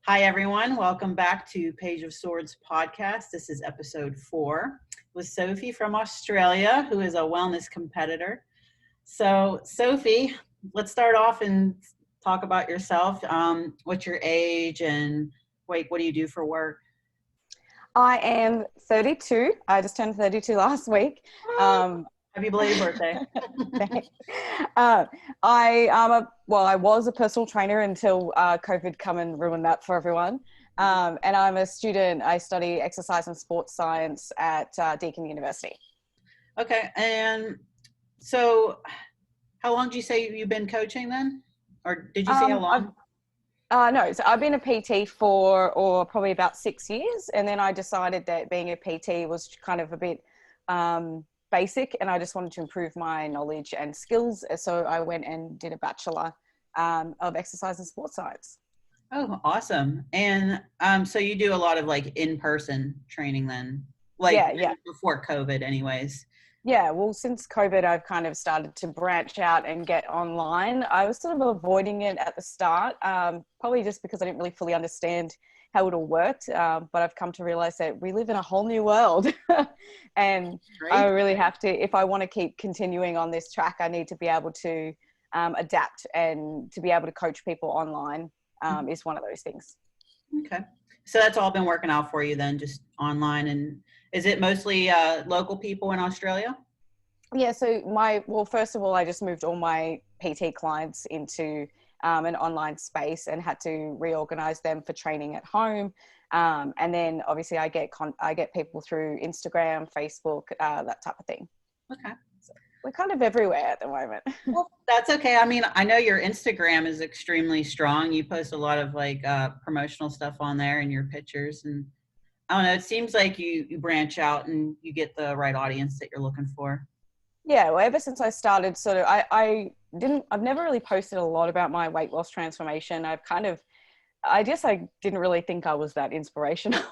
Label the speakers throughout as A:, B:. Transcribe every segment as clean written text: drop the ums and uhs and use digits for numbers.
A: Hi, everyone. Welcome back to Paige of Swords podcast. This is episode 4 with Sophie from Australia, who is a wellness competitor. So, Sophie, let's start off and talk about yourself. What's your age and what do you do for work?
B: I am 32. I just turned 32 last week.
A: Happy belated birthday.
B: I was a personal trainer until COVID come and ruined that for everyone. And I'm a student. I study exercise and sports science at Deakin University.
A: Okay. And so how long did you say you've been coaching then? Or did you say how long?
B: No, so I've been a PT for probably about 6 years. And then I decided that being a PT was kind of a bit basic, and I just wanted to improve my knowledge and skills. So I went and did a Bachelor of Exercise and Sports Science.
A: Oh, awesome. And so you do a lot of like in-person training then?
B: Yeah.
A: Before COVID anyways.
B: Yeah, well, since COVID, I've kind of started to branch out and get online. I was sort of avoiding it at the start, probably just because I didn't really fully understand how it all worked. But I've come to realize that we live in a whole new world. And I really have to, if I want to keep continuing on this track, I need to be able to adapt, and to be able to coach people online is one of those things.
A: Okay. So that's all been working out for you then, just online. And is it mostly local people in Australia?
B: Yeah, so first of all, I just moved all my PT clients into an online space and had to reorganize them for training at home. And then obviously I get people through Instagram, Facebook, that type of thing.
A: Okay.
B: So we're kind of everywhere at the moment.
A: Well, that's okay. I mean, I know your Instagram is extremely strong. You post a lot of like promotional stuff on there and your pictures, and I don't know, it seems like you branch out and you get the right audience that you're looking for.
B: Yeah, well, ever since I started I've never really posted a lot about my weight loss transformation. I guess I didn't really think I was that inspirational.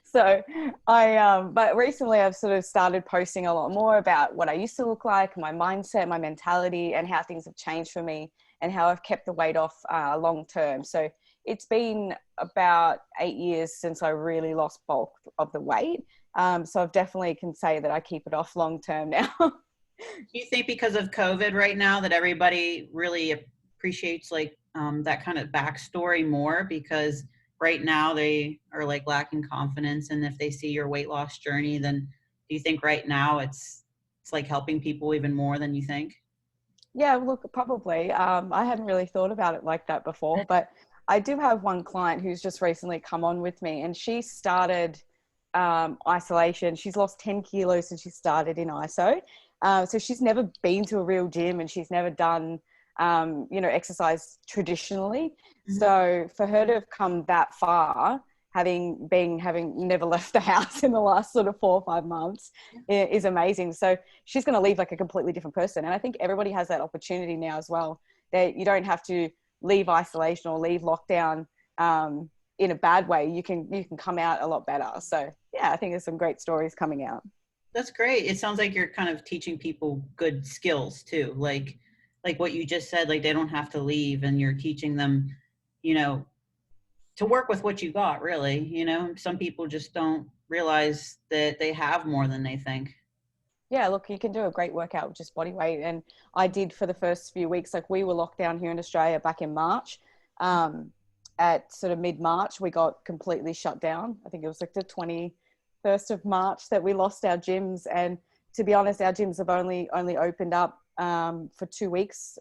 B: So but recently I've sort of started posting a lot more about what I used to look like, my mindset, my mentality, and how things have changed for me and how I've kept the weight off long term. So it's been about 8 years since I really lost bulk of the weight. So I've definitely can say that I keep it off long term now.
A: Do you think because of COVID right now that everybody really appreciates like that kind of backstory more, because right now they are like lacking confidence, and if they see your weight loss journey, then do you think right now it's like helping people even more than you think?
B: Yeah, look, probably. I hadn't really thought about it like that before, but I do have one client who's just recently come on with me, and she started isolation. She's lost 10 kilos since she started in ISO. So she's never been to a real gym, and she's never done, exercise traditionally. Mm-hmm. So for her to have come that far, having never left the house in the last sort of 4 or 5 months, is amazing. So she's going to leave like a completely different person. And I think everybody has that opportunity now as well, that you don't have to leave isolation or leave lockdown in a bad way. You can come out a lot better. So yeah, I think there's some great stories coming out.
A: That's great. It sounds like you're kind of teaching people good skills too. Like what you just said, like they don't have to leave, and you're teaching them, to work with what you got, really. Some people just don't realize that they have more than they think.
B: Yeah, look, you can do a great workout with just body weight. And I did for the first few weeks. Like, we were locked down here in Australia back in March. At sort of mid-March, we got completely shut down. I think it was like the 21st of March that we lost our gyms. And to be honest, our gyms have only opened up for 2 weeks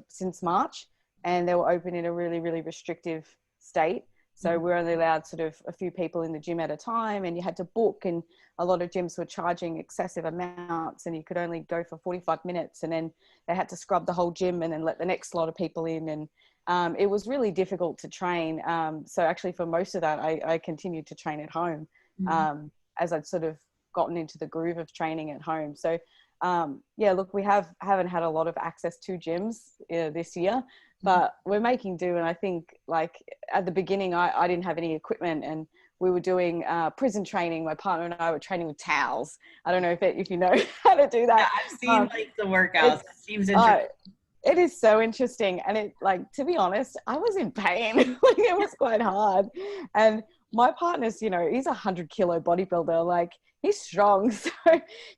B: since March. And they were open in a really, really restrictive state. So we're only allowed sort of a few people in the gym at a time, and you had to book, and a lot of gyms were charging excessive amounts, and you could only go for 45 minutes, and then they had to scrub the whole gym and then let the next lot of people in. And it was really difficult to train. So actually for most of that, I continued to train at home as I'd sort of gotten into the groove of training at home. So yeah, look, we haven't had a lot of access to gyms this year, but we're making do. And I think, like, at the beginning, I didn't have any equipment, and we were doing prison training. My partner and I were training with towels. I don't know if you know how to do that.
A: Yeah, I've seen like the workouts. It seems interesting.
B: It is so interesting. And it, like, to be honest, I was in pain. Like, it was quite hard. And my partner's, you know, he's 100-kilo bodybuilder. Like, he's strong. So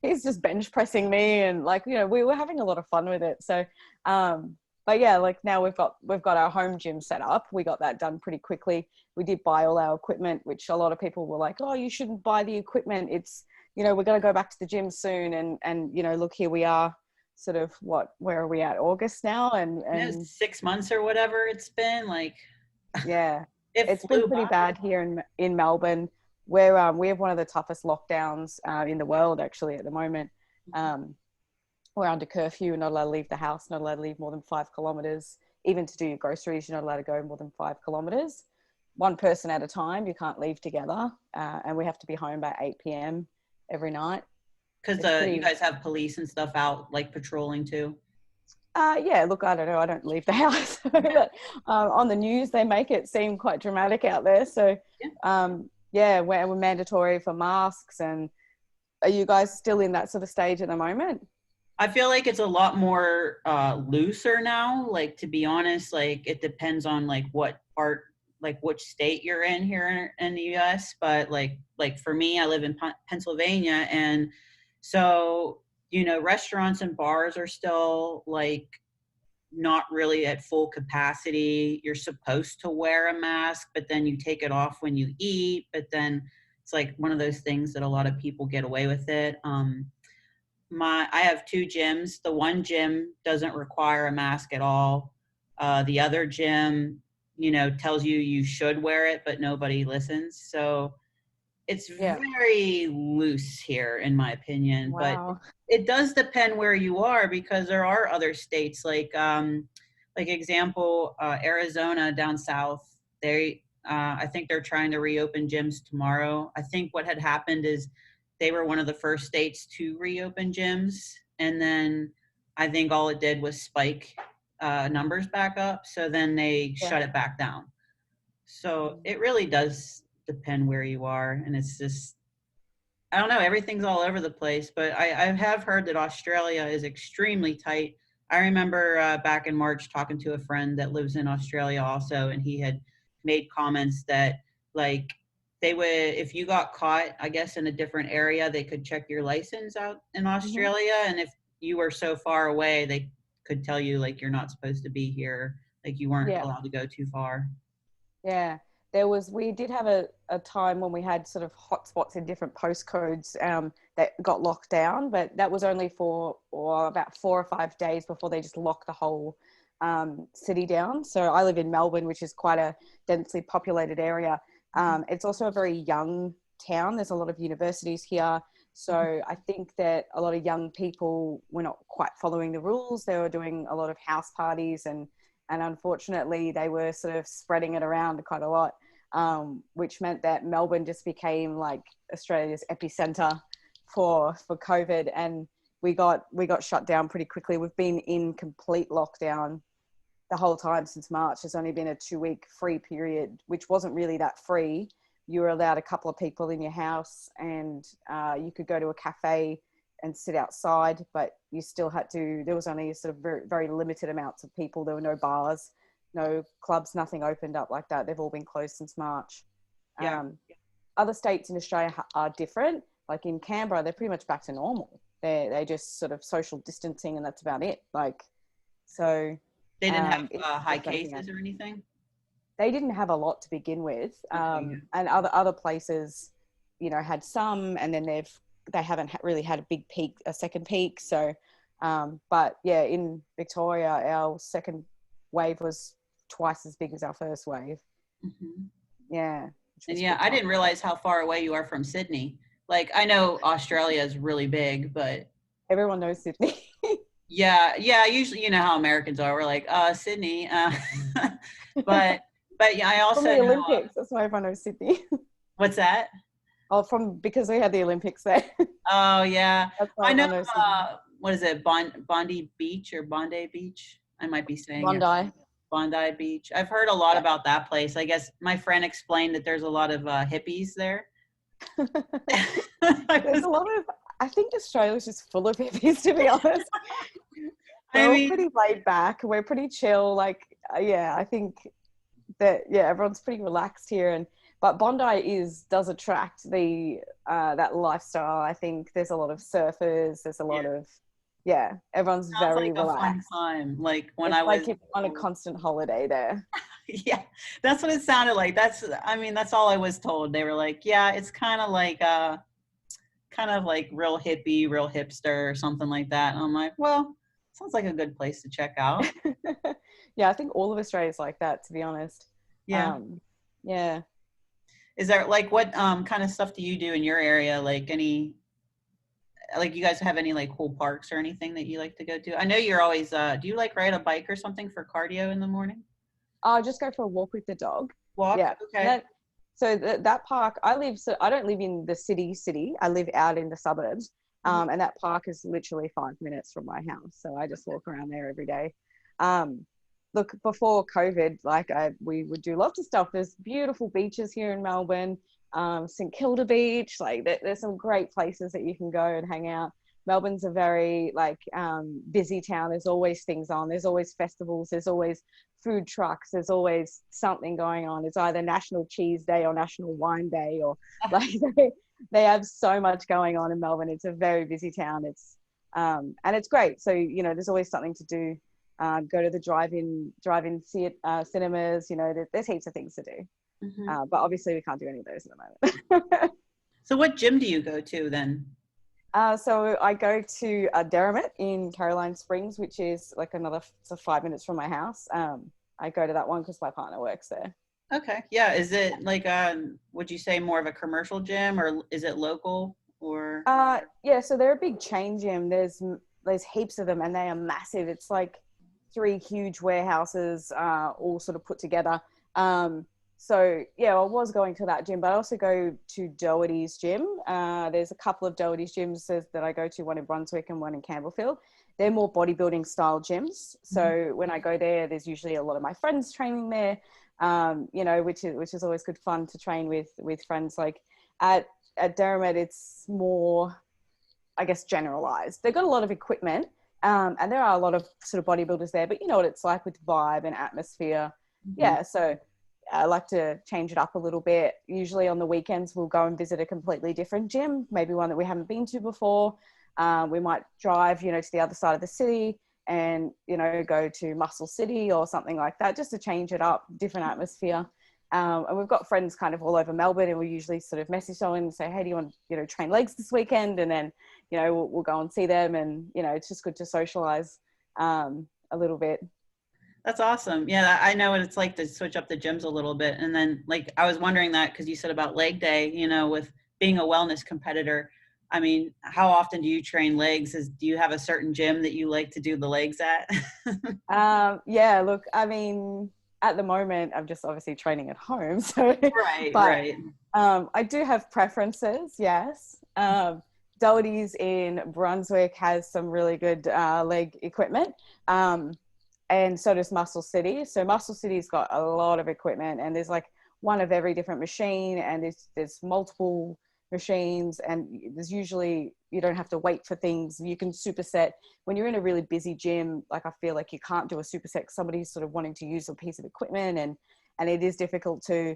B: he's just bench pressing me. And like, you know, we were having a lot of fun with it. So, but yeah, like now we've got our home gym set up. We got that done pretty quickly. We did buy all our equipment, which a lot of people were like, oh, you shouldn't buy the equipment. It's, you know, we're going to go back to the gym soon. And, you know, look, here we are. Sort of where are we at, August now, and
A: 6 months or whatever it's been, like,
B: yeah,
A: it
B: it's been
A: flew
B: pretty
A: by.
B: bad here in Melbourne, where we have one of the toughest lockdowns in the world actually at the moment. We're under curfew. We're not allowed to leave the house, not allowed to leave more than 5 kilometers. Even to do your groceries, you're not allowed to go more than 5 kilometers. One person at a time. You can't leave together, and we have to be home by 8 p.m. every night.
A: Because you guys have police and stuff out, like, patrolling too.
B: Yeah, look, I don't know. I don't leave the house. But on the news, they make it seem quite dramatic out there. So, yeah, we're mandatory for masks. And are you guys still in that sort of stage at the moment?
A: I feel like it's a lot more looser now. Like, to be honest, like, it depends on like what part, like which state you're in here in the U.S. But like for me, I live in Pennsylvania, and so, you know, restaurants and bars are still like not really at full capacity. You're supposed to wear a mask, but then you take it off when you eat. But then it's like one of those things that a lot of people get away with it. I have 2 gyms. The one gym doesn't require a mask at all. The other gym, you know, tells you should wear it, but nobody listens. So it's very loose here, in my opinion.
B: Wow.
A: But it does depend where you are, because there are other states like example, Arizona down south. I think they're trying to reopen gyms tomorrow. I think what had happened is they were one of the first states to reopen gyms, and then I think all it did was spike numbers back up. So then they shut it back down. So it really does depend where you are, and it's just, I don't know, everything's all over the place. But I have heard that Australia is extremely tight. I remember back in March talking to a friend that lives in Australia also, and he had made comments that, like, they would, if you got caught, I guess, in a different area, they could check your license out in Australia. And if you were so far away, they could tell you, like, you're not supposed to be here, like you weren't allowed to go too far.
B: Yeah, we did have a time when we had sort of hotspots in different postcodes that got locked down, but that was only for about 4 or 5 days before they just locked the whole city down. So I live in Melbourne, which is quite a densely populated area. It's also a very young town. There's a lot of universities here. So I think that a lot of young people were not quite following the rules. They were doing a lot of house parties, and unfortunately they were sort of spreading it around quite a lot, which meant that Melbourne just became like Australia's epicenter for COVID, and we got shut down pretty quickly. We've been in complete lockdown the whole time since March. There's only been a 2-week free period, which wasn't really that free. You were allowed a couple of people in your house, and you could go to a cafe and sit outside, but you still had to, there was only sort of very, very limited amounts of people. There were no bars, no clubs, nothing opened up like that. They've all been closed since March. Other states in Australia are different. Like in Canberra, they're pretty much back to normal. They just sort of social distancing, and that's about it. Like, so
A: they didn't have high cases or anything.
B: They didn't have a lot to begin with, and other places, you know, had some, and then they haven't really had a second peak. So, but yeah, in Victoria, our second wave was twice as big as our first wave. Yeah.
A: And I didn't realize how far away you are from Sydney. Like, I know Australia is really big, but
B: everyone knows Sydney.
A: Yeah. Usually, you know how Americans are. We're like, Sydney. But yeah, I also
B: from the Olympics. That's why everyone knows Sydney.
A: What's that?
B: Oh, because we had the Olympics there.
A: Oh yeah, I know. What is it? Bondi Beach or Bondi Beach? I might be saying Bondi Beach. I've heard a lot about that place. I guess my friend explained that there's a lot of hippies there.
B: There's a lot of. I think Australia's just full of hippies, to be honest. We're all pretty laid back. We're pretty chill. Like, yeah, I think that, yeah, everyone's pretty relaxed here. But Bondi does attract that lifestyle. I think there's a lot of surfers. There's a lot of, everyone's
A: Sounds
B: very
A: like a fun
B: relaxed.
A: time. Like when
B: It's
A: I
B: like
A: was
B: you're on a constant holiday there.
A: yeah, that's what it sounded like. That's all I was told. They were like, yeah, it's kind of like real hippie, real hipster or something like that. And I'm like, well, sounds like a good place to check out.
B: Yeah, I think all of Australia is like that, to be honest.
A: Yeah.
B: Yeah.
A: Is there like what kind of stuff do you do in your area? Like you guys have any like cool parks or anything that you like to go to? I know you're always do you like ride a bike or something for cardio in the morning?
B: I'll just go for a walk with the dog.
A: Walk?
B: Yeah.
A: Okay.
B: That park, I don't live in the city. I live out in the suburbs. And that park is literally 5 minutes from my house. So I just walk around there every day. Look, before COVID, we would do lots of stuff. There's beautiful beaches here in Melbourne, St Kilda Beach. Like there's some great places that you can go and hang out. Melbourne's a very busy town. There's always things on. There's always festivals. There's always food trucks. There's always something going on. It's either National Cheese Day or National Wine Day, or like they have so much going on in Melbourne. It's a very busy town. It's and it's great. So there's always something to do. Go to the drive-in cinemas. There's heaps of things to do. But obviously we can't do any of those at the moment.
A: So what gym do you go to then?
B: So I go to Derrimut in Caroline Springs, which is like another 5 minutes from my house. I go to that one because my partner works there.
A: Okay. Yeah. Is it like would you say more of a commercial gym, or is it local, or?
B: Yeah. So they're a big chain gym. There's heaps of them, and they are massive. It's like 3 huge warehouses, all sort of put together. So yeah, I was going to that gym, but I also go to Doherty's gym. There's a couple of Doherty's gyms that I go to, one in Brunswick and one in Campbellfield. They're more bodybuilding style gyms. So when I go there, there's usually a lot of my friends training there, which is always good fun to train with friends. Like at Derrimut, it's more, I guess, generalized. They've got a lot of equipment, and there are a lot of sort of bodybuilders there, but you know what it's like with vibe and atmosphere. Yeah, so I like to change it up a little bit. Usually on the weekends, we'll go and visit a completely different gym, maybe one that we haven't been to before. We might drive, to the other side of the city and, go to Muscle City or something like that, just to change it up, different atmosphere. And we've got friends kind of all over Melbourne, and we usually sort of message someone and say, hey, do you want, train legs this weekend? And then, we'll go and see them, and, it's just good to socialize a little bit.
A: That's awesome. Yeah, I know what it's like to switch up the gyms a little bit. And then I was wondering that because you said about leg day, with being a wellness competitor. I mean, how often do you train legs? Do you have a certain gym that you like to do the legs at?
B: Yeah, look, I mean, at the moment, I'm just obviously training at home. So,
A: right.
B: I do have preferences, yes. Doherty's in Brunswick has some really good leg equipment. And so does Muscle City. So Muscle City's got a lot of equipment, and there's like one of every different machine, and there's multiple machines, and there's usually, you don't have to wait for things. You can superset when you're in a really busy gym. Like I feel like you can't do a superset. Somebody's sort of wanting to use a piece of equipment, and it is difficult to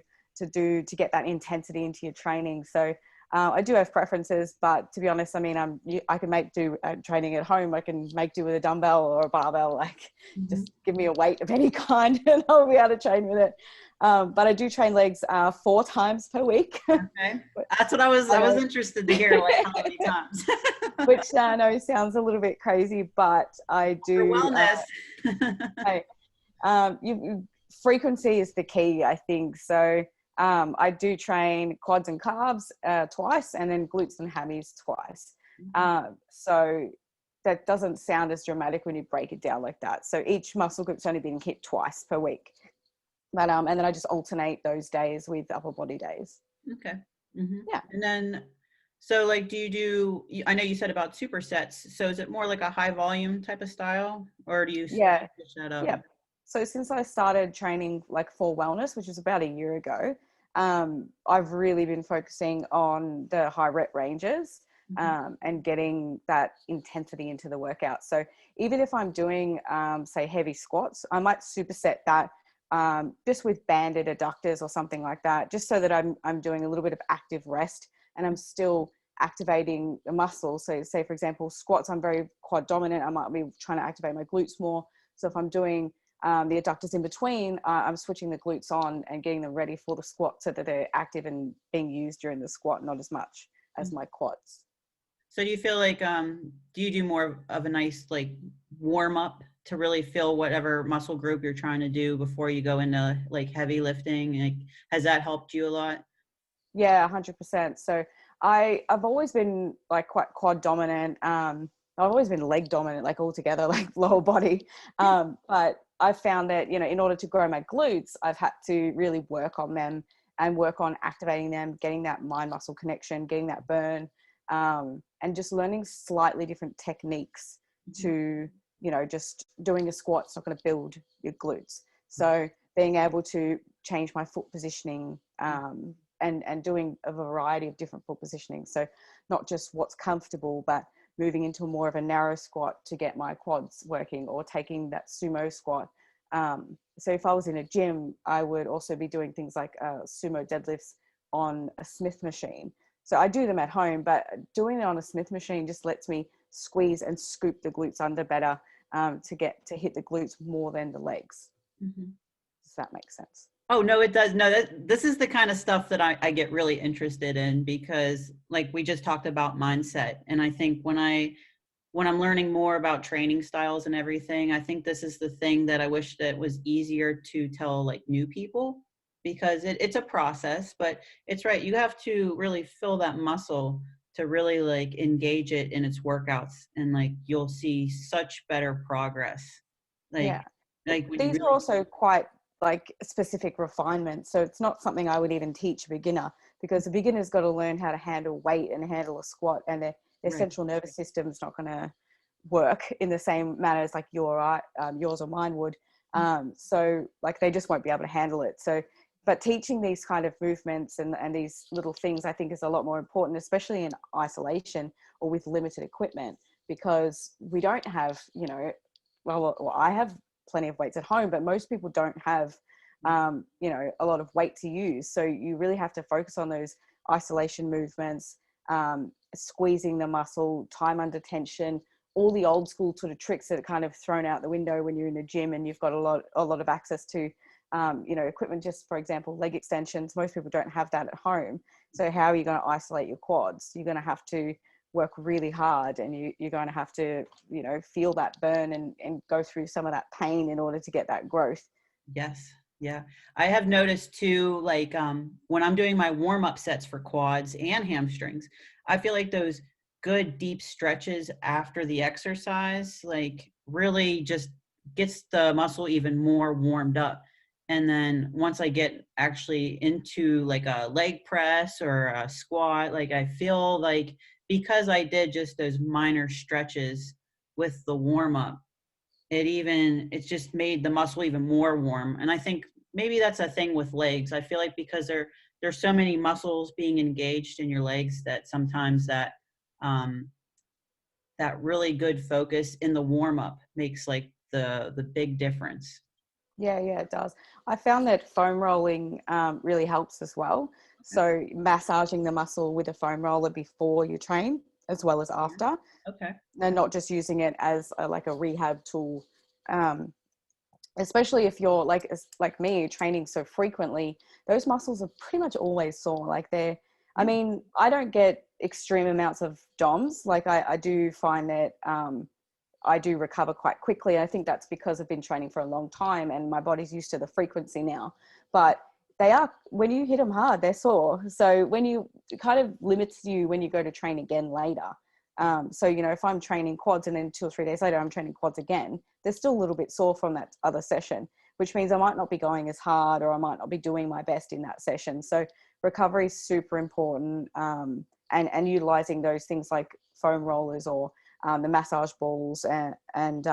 B: get that intensity into your training. So I do have preferences, but to be honest, I mean, I can make do training at home. I can make do with a dumbbell or a barbell. Just give me a weight of any kind, and I'll be able to train with it. But I do train legs 4 times per week.
A: Okay, that's what I was interested to hear. Like how many times?
B: Which I know sounds a little bit crazy, but I do.
A: For wellness.
B: Frequency is the key, I think. So. I do train quads and calves twice, and then glutes and hammies twice. So that doesn't sound as dramatic when you break it down like that. So each muscle group's only been hit twice per week. But and then I just alternate those days with upper body days.
A: Okay.
B: Yeah.
A: And then, so do you do? I know you said about supersets. So is it more like a high volume type of style, or do you switch that up?
B: Yeah. So since I started training for wellness, which was about a year ago, I've really been focusing on the high rep ranges. and getting that intensity into the workout. So even if I'm doing, say, heavy squats, I might superset that just with banded adductors or something like that, just so that I'm doing a little bit of active rest and I'm still activating the muscle. So say, for example, squats, I'm very quad dominant. I might be trying to activate my glutes more. So if I'm doing the adductors in between, I'm switching the glutes on and getting them ready for the squat so that they're active and being used during the squat, not as much as my quads.
A: So do you feel like, do you do more of a nice like warm up to really feel whatever muscle group you're trying to do before you go into like heavy lifting? Like, has that helped you a lot?
B: Yeah, 100%. So I've always been like quite quad dominant. I've always been leg dominant, like altogether, like lower body. But I found that, you know, in order to grow my glutes, I've had to really work on them and work on activating them, getting that mind muscle connection, getting that burn, and just learning slightly different techniques to, you know, just doing a squat's not going to build your glutes. So being able to change my foot positioning, and doing a variety of different foot positioning. So not just what's comfortable, but moving into more of a narrow squat to get my quads working, or taking that sumo squat. So if I was in a gym, I would also be doing things like sumo deadlifts on a Smith machine. So I do them at home, but doing it on a Smith machine just lets me squeeze and scoop the glutes under better, to hit the glutes more than the legs. Does that make sense?
A: Oh, no, it does. No, this is the kind of stuff that I get really interested in, because like we just talked about mindset. And I think when I'm learning more about training styles and everything, I think this is the thing that I wish that was easier to tell like new people, because it's a process, but it's right. You have to really fill that muscle to really like engage it in its workouts, and like you'll see such better progress.
B: Yeah.
A: Like when you
B: These are
A: really,
B: also quite like specific refinements. So it's not something I would even teach a beginner, because a beginner's got to learn how to handle weight and handle a squat, and their
A: right.
B: central nervous system's not going to work in the same manner as like yours or mine would. So like they just won't be able to handle it. So, but teaching these kind of movements and these little things, I think, is a lot more important, especially in isolation or with limited equipment, because we don't have, you know, well, I have plenty of weights at home, but most people don't have, you know, a lot of weight to use. So you really have to focus on those isolation movements, squeezing the muscle, time under tension, all the old school sort of tricks that are kind of thrown out the window when you're in the gym and you've got a lot of access to, you know, equipment. Just for example, leg extensions. Most people don't have that at home. So how are you going to isolate your quads? You're going to have to work really hard, and you're going to have to, you know, feel that burn and go through some of that pain in order to get that growth.
A: Yes. Yeah. I have noticed too, like when I'm doing my warm up sets for quads and hamstrings, I feel like those good deep stretches after the exercise, like really just gets the muscle even more warmed up. And then once I get actually into like a leg press or a squat, like I feel like, because I did just those minor stretches with the warm up, it's just made the muscle even more warm. And I think maybe that's a thing with legs. I feel like because there's so many muscles being engaged in your legs, that sometimes um that really good focus in the warm up makes like the big difference.
B: Yeah, it does. I found that foam rolling really helps as well. So massaging the muscle with a foam roller before you train as well as after,
A: Okay.
B: and not just using it as like a rehab tool. Especially if you're like me, training so frequently, those muscles are pretty much always sore. Like I mean, I don't get extreme amounts of DOMs. Like I do find that I do recover quite quickly. I think that's because I've been training for a long time and my body's used to the frequency now. But they are, when you hit them hard, they're sore. So it kind of limits you when you go to train again later. So, you know, if I'm training quads and then 2 or 3 days later, I'm training quads again, they're still a little bit sore from that other session, which means I might not be going as hard, or I might not be doing my best in that session. So recovery is super important. And utilizing those things like foam rollers or the massage balls, and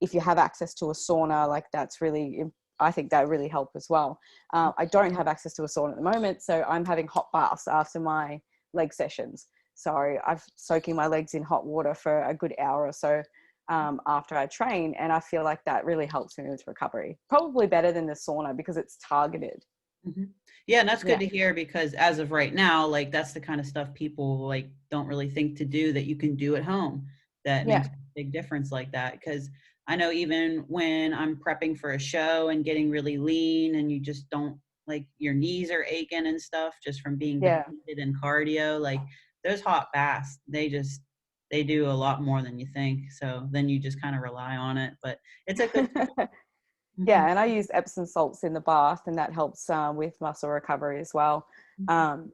B: if you have access to a sauna, like that's really, I think that really help as well. I don't have access to a sauna at the moment, so I'm having hot baths after my leg sessions. So I've soaking my legs in hot water for a good hour or so after I train. And I feel like that really helps me with recovery. Probably better than the sauna because it's targeted.
A: Mm-hmm. Yeah, and that's good
B: Yeah.
A: to hear, because as of right now, like that's the kind of stuff people like don't really think to do that you can do at home that
B: Yeah.
A: makes a big difference like that. Because I know even when I'm prepping for a show and getting really lean and you just don't, like, your knees are aching and stuff just from being
B: Yeah.
A: depleted in cardio, like those hot baths, they do a lot more than you think. So then you just kind of rely on it, but it's a good tool.
B: Yeah,
A: Mhm.
B: and I use Epsom salts in the bath, and that helps with muscle recovery as well. Um,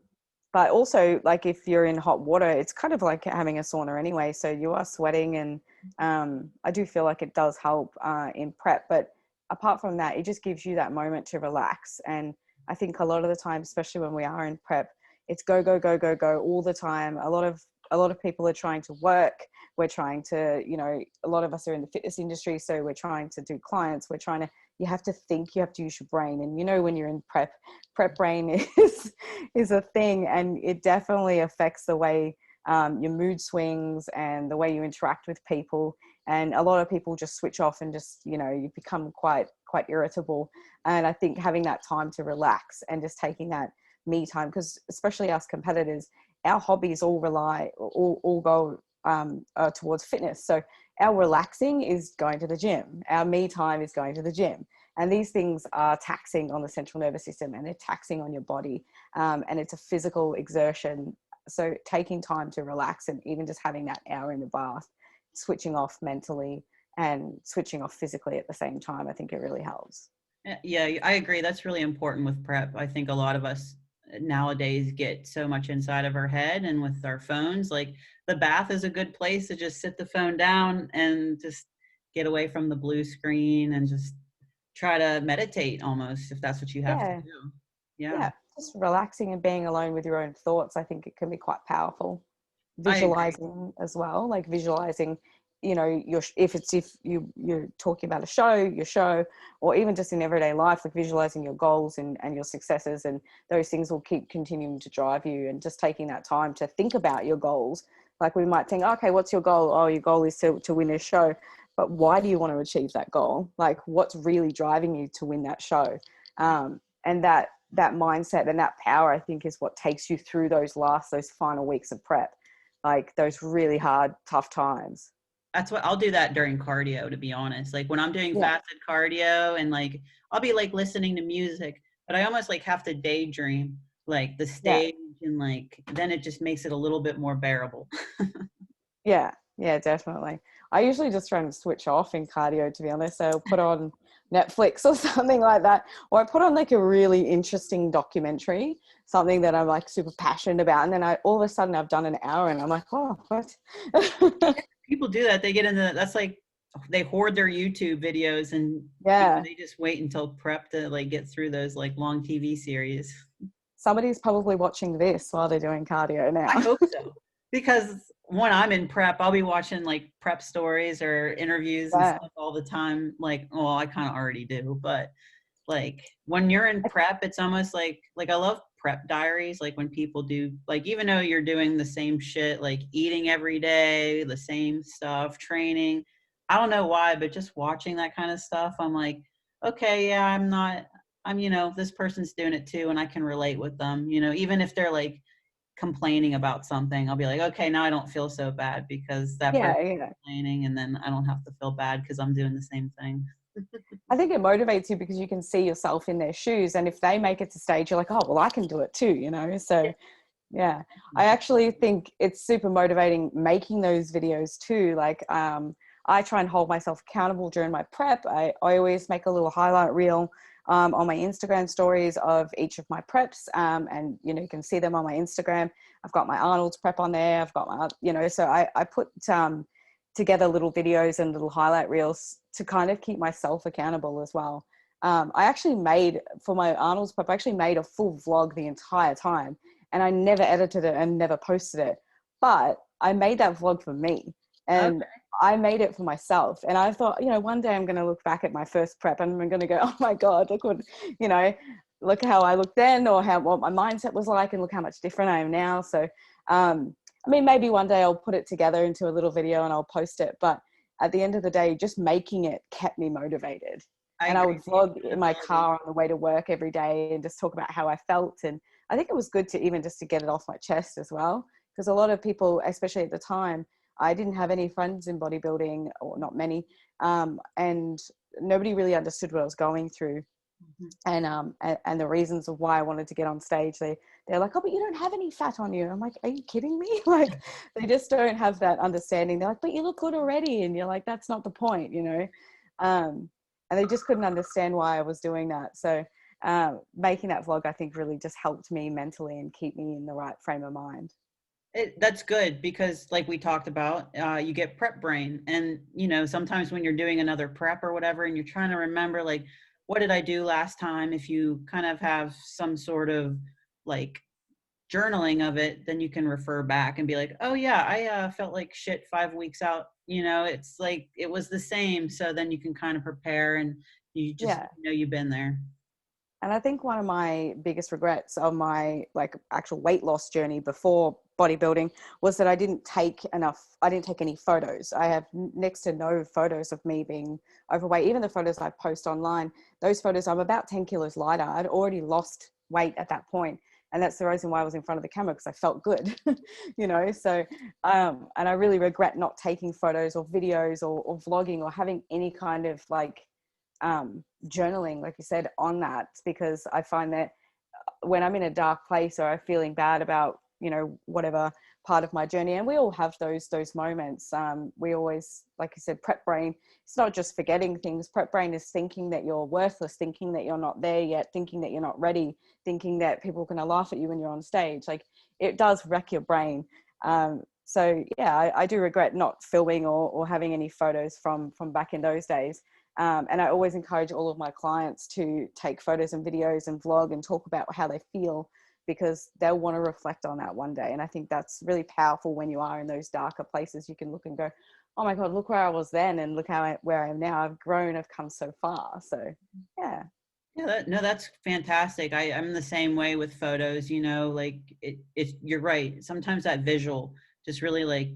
B: but also, like if you're in hot water, it's kind of like having a sauna anyway. So you are sweating, and I do feel like it does help in prep. But apart from that, it just gives you that moment to relax. And I think a lot of the time, especially when we are in prep, it's go, go, go, go, go all the time. A lot of people are trying to work. We're trying to, you know, a lot of us are in the fitness industry, so we're trying to do clients. We're trying to, you have to think, you have to use your brain. And, you know, when you're in prep brain is a thing, and it definitely affects the way your mood swings and the way you interact with people. And a lot of people just switch off and just, you know, you become quite irritable. And I think having that time to relax and just taking that me time, because especially us competitors, our hobbies all go towards fitness. So our relaxing is going to the gym. Our me time is going to the gym. And these things are taxing on the central nervous system, and they're taxing on your body. And it's a physical exertion. So taking time to relax, and even just having that hour in the bath, switching off mentally and switching off physically at the same time, I think it really helps.
A: Yeah, I agree. That's really important with prep. I think a lot of us nowadays get so much inside of our head and with our phones. Like the bath is a good place to just sit the phone down and just get away from the blue screen and just try to meditate almost, if that's what you have to
B: Yeah.
A: do. Yeah,
B: Yeah. Just relaxing and being alone with your own thoughts, I think it can be quite powerful.
A: I agree.
B: Visualizing as well, like visualizing, you know, if you're talking about your show, or even just in everyday life, like visualizing your goals and your successes, and those things will keep continuing to drive you. And just taking that time to think about your goals. Like we might think, okay, what's your goal? Oh, your goal is to win a show. But why do you want to achieve that goal? Like what's really driving you to win that show? And that mindset and that power, I think, is what takes you through those final weeks of prep, like those really hard, tough times.
A: That's what I'll do that during cardio, to be honest. Like when I'm doing
B: Yeah.
A: fasted cardio and like I'll be like listening to music, but I almost like have to daydream like the
B: Yeah.
A: stage, and like then it just makes it a little bit more bearable.
B: Yeah. Yeah, definitely. I usually just try and switch off in cardio, to be honest. So I'll put on Netflix or something like that. Or I put on like a really interesting documentary, something that I'm like super passionate about. And then all of a sudden I've done an hour and I'm like, oh, what?
A: People do that. They get into that's like they hoard their YouTube videos, and
B: Yeah.
A: they just wait until prep to like get through those like long TV series.
B: Somebody's probably watching this while they're doing cardio
A: I
B: now.
A: hope so. Because when I'm in prep, I'll be watching like prep stories or interviews and
B: Yeah.
A: stuff all the time. Like, well, I kind of already do, but like when you're in prep, it's almost like I love prep diaries. Like when people do, like, even though you're doing the same shit, like eating every day, the same stuff, training, I don't know why, but just watching that kind of stuff, I'm like, okay, yeah, I'm, this person's doing it too, and I can relate with them, even if they're like complaining about something, I'll be like, okay, now I don't feel so bad because that
B: Yeah.
A: person's
B: Yeah.
A: complaining, and then I don't have to feel bad because I'm doing the same thing.
B: I think it motivates you because you can see yourself in their shoes. And if they make it to stage, you're like, oh, well, I can do it too, you know? So, yeah, I actually think it's super motivating making those videos too. Like, I try and hold myself accountable during my prep. I always make a little highlight reel on my Instagram stories of each of my preps. And, you know, you can see them on my Instagram. I've got my Arnold's prep on there. I've got my, you know, so I put together little videos and little highlight reels to kind of keep myself accountable as well. I actually made, for my Arnold's prep, I actually made a full vlog the entire time, and I never edited it and never posted it. But I made that vlog for me, and
A: Okay.
B: I made it for myself. And I thought, you know, one day I'm going to look back at my first prep and I'm going to go, oh my God, look what, you know, look how I looked then, or what my mindset was like, and look how much different I am now. So I mean, maybe one day I'll put it together into a little video and I'll post it. But at the end of the day, just making it kept me motivated. And I would vlog in my car on the way to work every day and just talk about how I felt. And I think it was good to even just to get it off my chest as well. Because a lot of people, especially at the time, I didn't have any friends in bodybuilding, or not many. And nobody really understood what I was going through. And the reasons of why I wanted to get on stage. They're like, oh, but you don't have any fat on you. I'm like, are you kidding me? Like, they just don't have that understanding. They're like, but you look good already. And you're like, that's not the point, you know? And they just couldn't understand why I was doing that. So making that vlog, I think, really just helped me mentally and keep me in the right frame of mind.
A: That's good, because like we talked about, you get prep brain, and you know, sometimes when you're doing another prep or whatever and you're trying to remember, like, what did I do last time? If you kind of have some sort of like journaling of it, then you can refer back and be like, oh yeah, I felt like shit 5 weeks out, you know, it's like it was the same. So then you can kind of prepare, and you just know you've been there.
B: And I think one of my biggest regrets of my like actual weight loss journey before bodybuilding was that I didn't take any photos. I have next to no photos of me being overweight. Even the photos I post online, those photos, I'm about 10 kilos lighter. I'd already lost weight at that point. And that's the reason why I was in front of the camera, because I felt good, you know? So, and I really regret not taking photos or videos or vlogging or having any kind of like, journaling, like you said, on that, because I find that when I'm in a dark place or I'm feeling bad about, you know, whatever part of my journey, and we all have those moments, we always, like you said, prep brain, it's not just forgetting things. Prep brain is thinking that you're worthless, thinking that you're not there yet, thinking that you're not ready, thinking that people are going to laugh at you when you're on stage. Like, it does wreck your brain. So yeah, I do regret not filming or having any photos from back in those days. And I always encourage all of my clients to take photos and videos and vlog and talk about how they feel, because they'll want to reflect on that one day. And I think that's really powerful when you are in those darker places. You can look and go, oh my God, look where I was then, and look where I am now. I've grown, I've come so far. So yeah.
A: Yeah, that's fantastic. I'm the same way with photos, you know, like you're right. Sometimes that visual just really like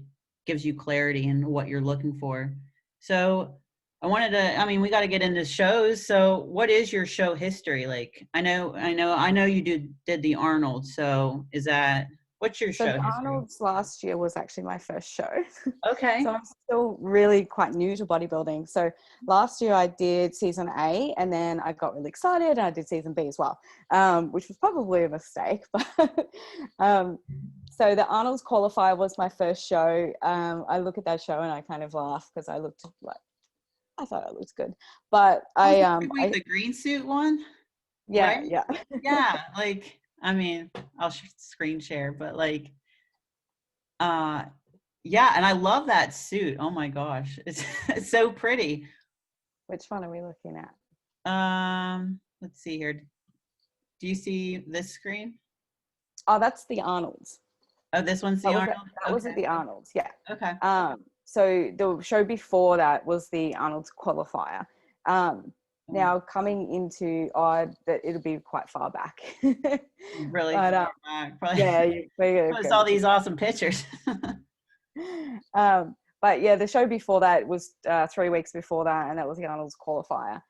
A: gives you clarity in what you're looking for. So I mean, we got to get into shows. So what is your show history? Like, I know you did the Arnold. So what's your
B: So
A: show
B: the
A: history?
B: Arnold's last year was actually my first show.
A: Okay.
B: So I'm still really quite new to bodybuilding. So last year I did season A, and then I got really excited and I did season B as well, which was probably a mistake. But so the Arnold's qualifier was my first show. I look at that show and I kind of laugh, because I thought I looked good. But
A: The green suit one?
B: yeah,
A: Right?
B: yeah.
A: Yeah, like, I mean, I'll screen share, but like, yeah, and I love that suit. Oh my gosh, it's so pretty.
B: Which one are we looking at?
A: Let's see here. Do you see this screen?
B: Oh, that's the Arnold's.
A: Oh, this one's the Arnold?
B: That was at the Arnold's, yeah.
A: Okay.
B: So the show before that was the Arnold's qualifier. Now coming into that it'll be quite far back.
A: Really
B: but,
A: far back. Probably.
B: Yeah,
A: I saw these awesome pictures.
B: But yeah, the show before that was 3 weeks before that, and that was the Arnold's qualifier.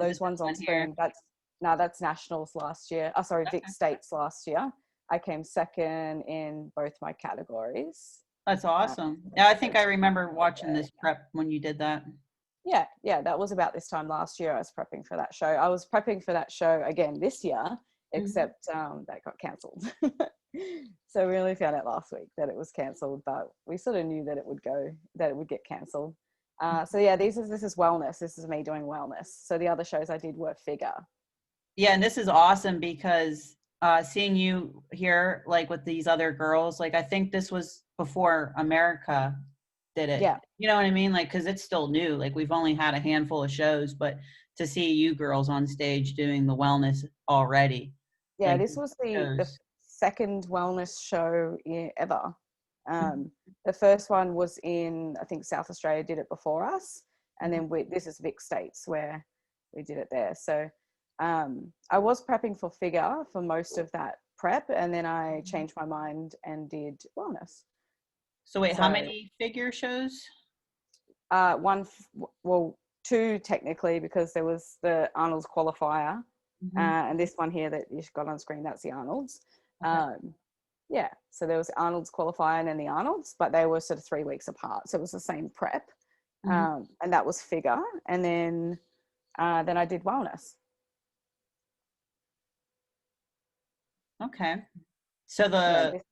B: Those ones on screen? That's nationals last year. Oh, sorry, Vic States last year. I came second in both my categories.
A: That's awesome. Yeah, I think I remember watching this prep when you did that.
B: Yeah, that was about this time last year. I was prepping for that show. I was prepping for that show again this year, except that got cancelled. So we only found out last week that it was cancelled, but we sort of knew that it would get cancelled. So yeah, this is wellness. This is me doing wellness. So the other shows I did were figure.
A: Yeah, and this is awesome because seeing you here, like with these other girls, like I think this was before America did it.
B: Yeah.
A: You know what I mean? Like, because it's still new. Like, we've only had a handful of shows, but to see you girls on stage doing the wellness already.
B: Yeah,
A: like,
B: this was the second wellness show ever. The first one was in, I think, South Australia did it before us. And then this is Vic States where we did it there. So I was prepping for figure for most of that prep, and then I changed my mind and did wellness.
A: So wait, how many figure shows?
B: Well, two technically, because there was the Arnold's qualifier, and this one here that you got on screen, that's the Arnold's. Okay. Yeah, so there was Arnold's qualifier and then the Arnold's, but they were sort of 3 weeks apart, so it was the same prep, and that was figure, and then I did wellness.
A: Okay, so the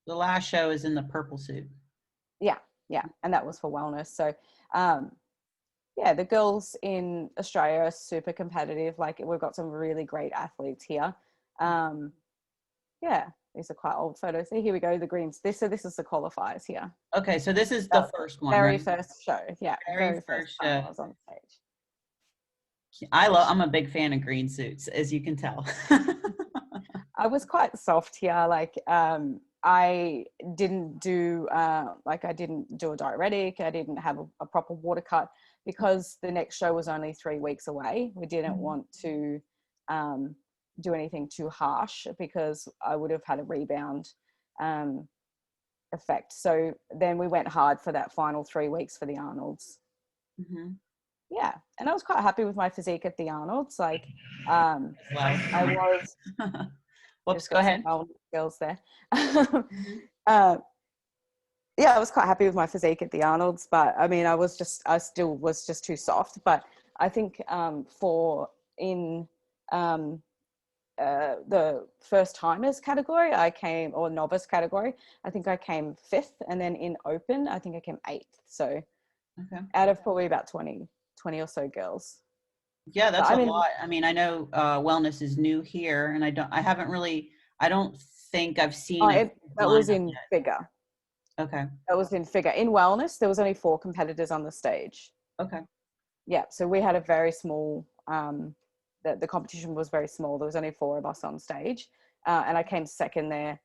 A: last show is in the purple suit.
B: Yeah, and that was for wellness. So yeah, the girls in Australia are super competitive. Like, we've got some really great athletes here. Yeah, these are quite old photos. See, here we go, the greens. This is the qualifiers here.
A: Okay, so this is the first one,
B: very
A: right?
B: first show. Yeah, very first time I was on stage.
A: I'm a big fan of green suits, as you can tell.
B: I was quite soft here. Like, I didn't do I didn't do a diuretic. I didn't have a proper water cut because the next show was only 3 weeks away. We didn't want to do anything too harsh because I would have had a rebound effect. So then we went hard for that final 3 weeks for the Arnold's. Yeah, and I was quite happy with my physique at the Arnold's. Like, I was.
A: Whoops, go ahead.
B: Girls there. Yeah, I was quite happy with my physique at the Arnold's, but I mean, I still was just too soft. But I think the first timers category, or novice category, I think I came 5th, and then in open, I think I came 8th. So out of probably about 20 or so girls.
A: Yeah, that's a lot. I mean, I know wellness is new here, and I don't think I've seen it.
B: That was in figure.
A: Okay.
B: That was in figure. In wellness, there was only 4 competitors on the stage.
A: Okay.
B: Yeah, so we had a very small, the competition was very small. There was only 4 of us on stage, and I came 2nd there.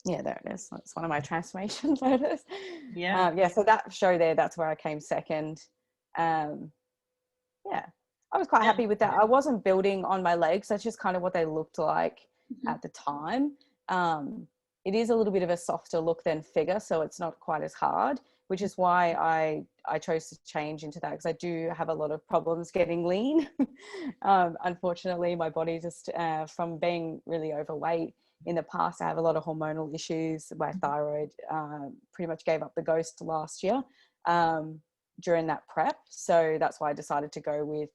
B: Yeah, there it is. That's one of my transformation photos. Yeah. So that show there, that's where I came 2nd. Yeah, I was quite happy with that. I wasn't building on my legs. That's just kind of what they looked like at the time. It is a little bit of a softer look than figure, so it's not quite as hard, which is why I chose to change into that, because I do have a lot of problems getting lean. Unfortunately, my body just, from being really overweight in the past, I have a lot of hormonal issues. My thyroid pretty much gave up the ghost last year during that prep. So that's why I decided to go with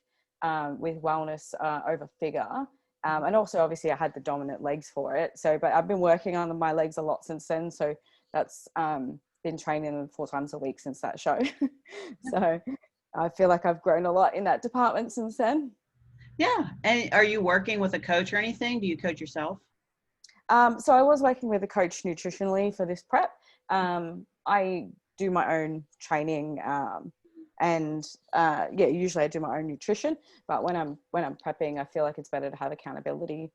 B: wellness over figure. And also, obviously, I had the dominant legs for it. So, but I've been working on my legs a lot since then. So that's been training them 4 times a week since that show. So I feel like I've grown a lot in that department since then.
A: Yeah. And are you working with a coach or anything? Do you coach yourself?
B: So I was working with a coach nutritionally for this prep. I do my own training, and usually I do my own nutrition. But when I'm prepping, I feel like it's better to have accountability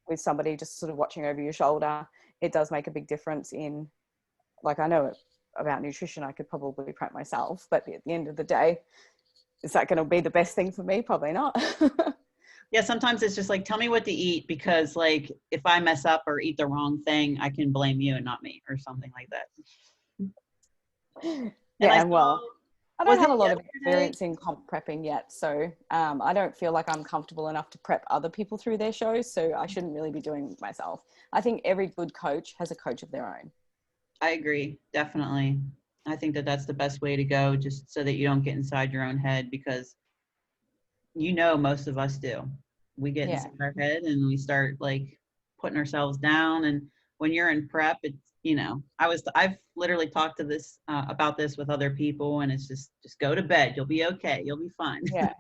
B: with somebody just sort of watching over your shoulder. It does make a big difference in, like, I know about nutrition, I could probably prep myself, but at the end of the day, is that going to be the best thing for me? Probably not.
A: Yeah, sometimes it's just like, tell me what to eat, because like if I mess up or eat the wrong thing, I can blame you and not me, or something like that.
B: Yeah, well, I don't have a lot of experience in comp prepping yet, so I don't feel like I'm comfortable enough to prep other people through their shows, so I shouldn't really be doing it myself. I think every good coach has a coach of their own.
A: I agree, definitely. I think that that's the best way to go, just so that you don't get inside your own head, because most of us do. We get inside our head and we start like putting ourselves down. And when you're in prep, it's, I've literally talked to this about this with other people, and it's just go to bed. You'll be okay. You'll be fine.
B: Yeah.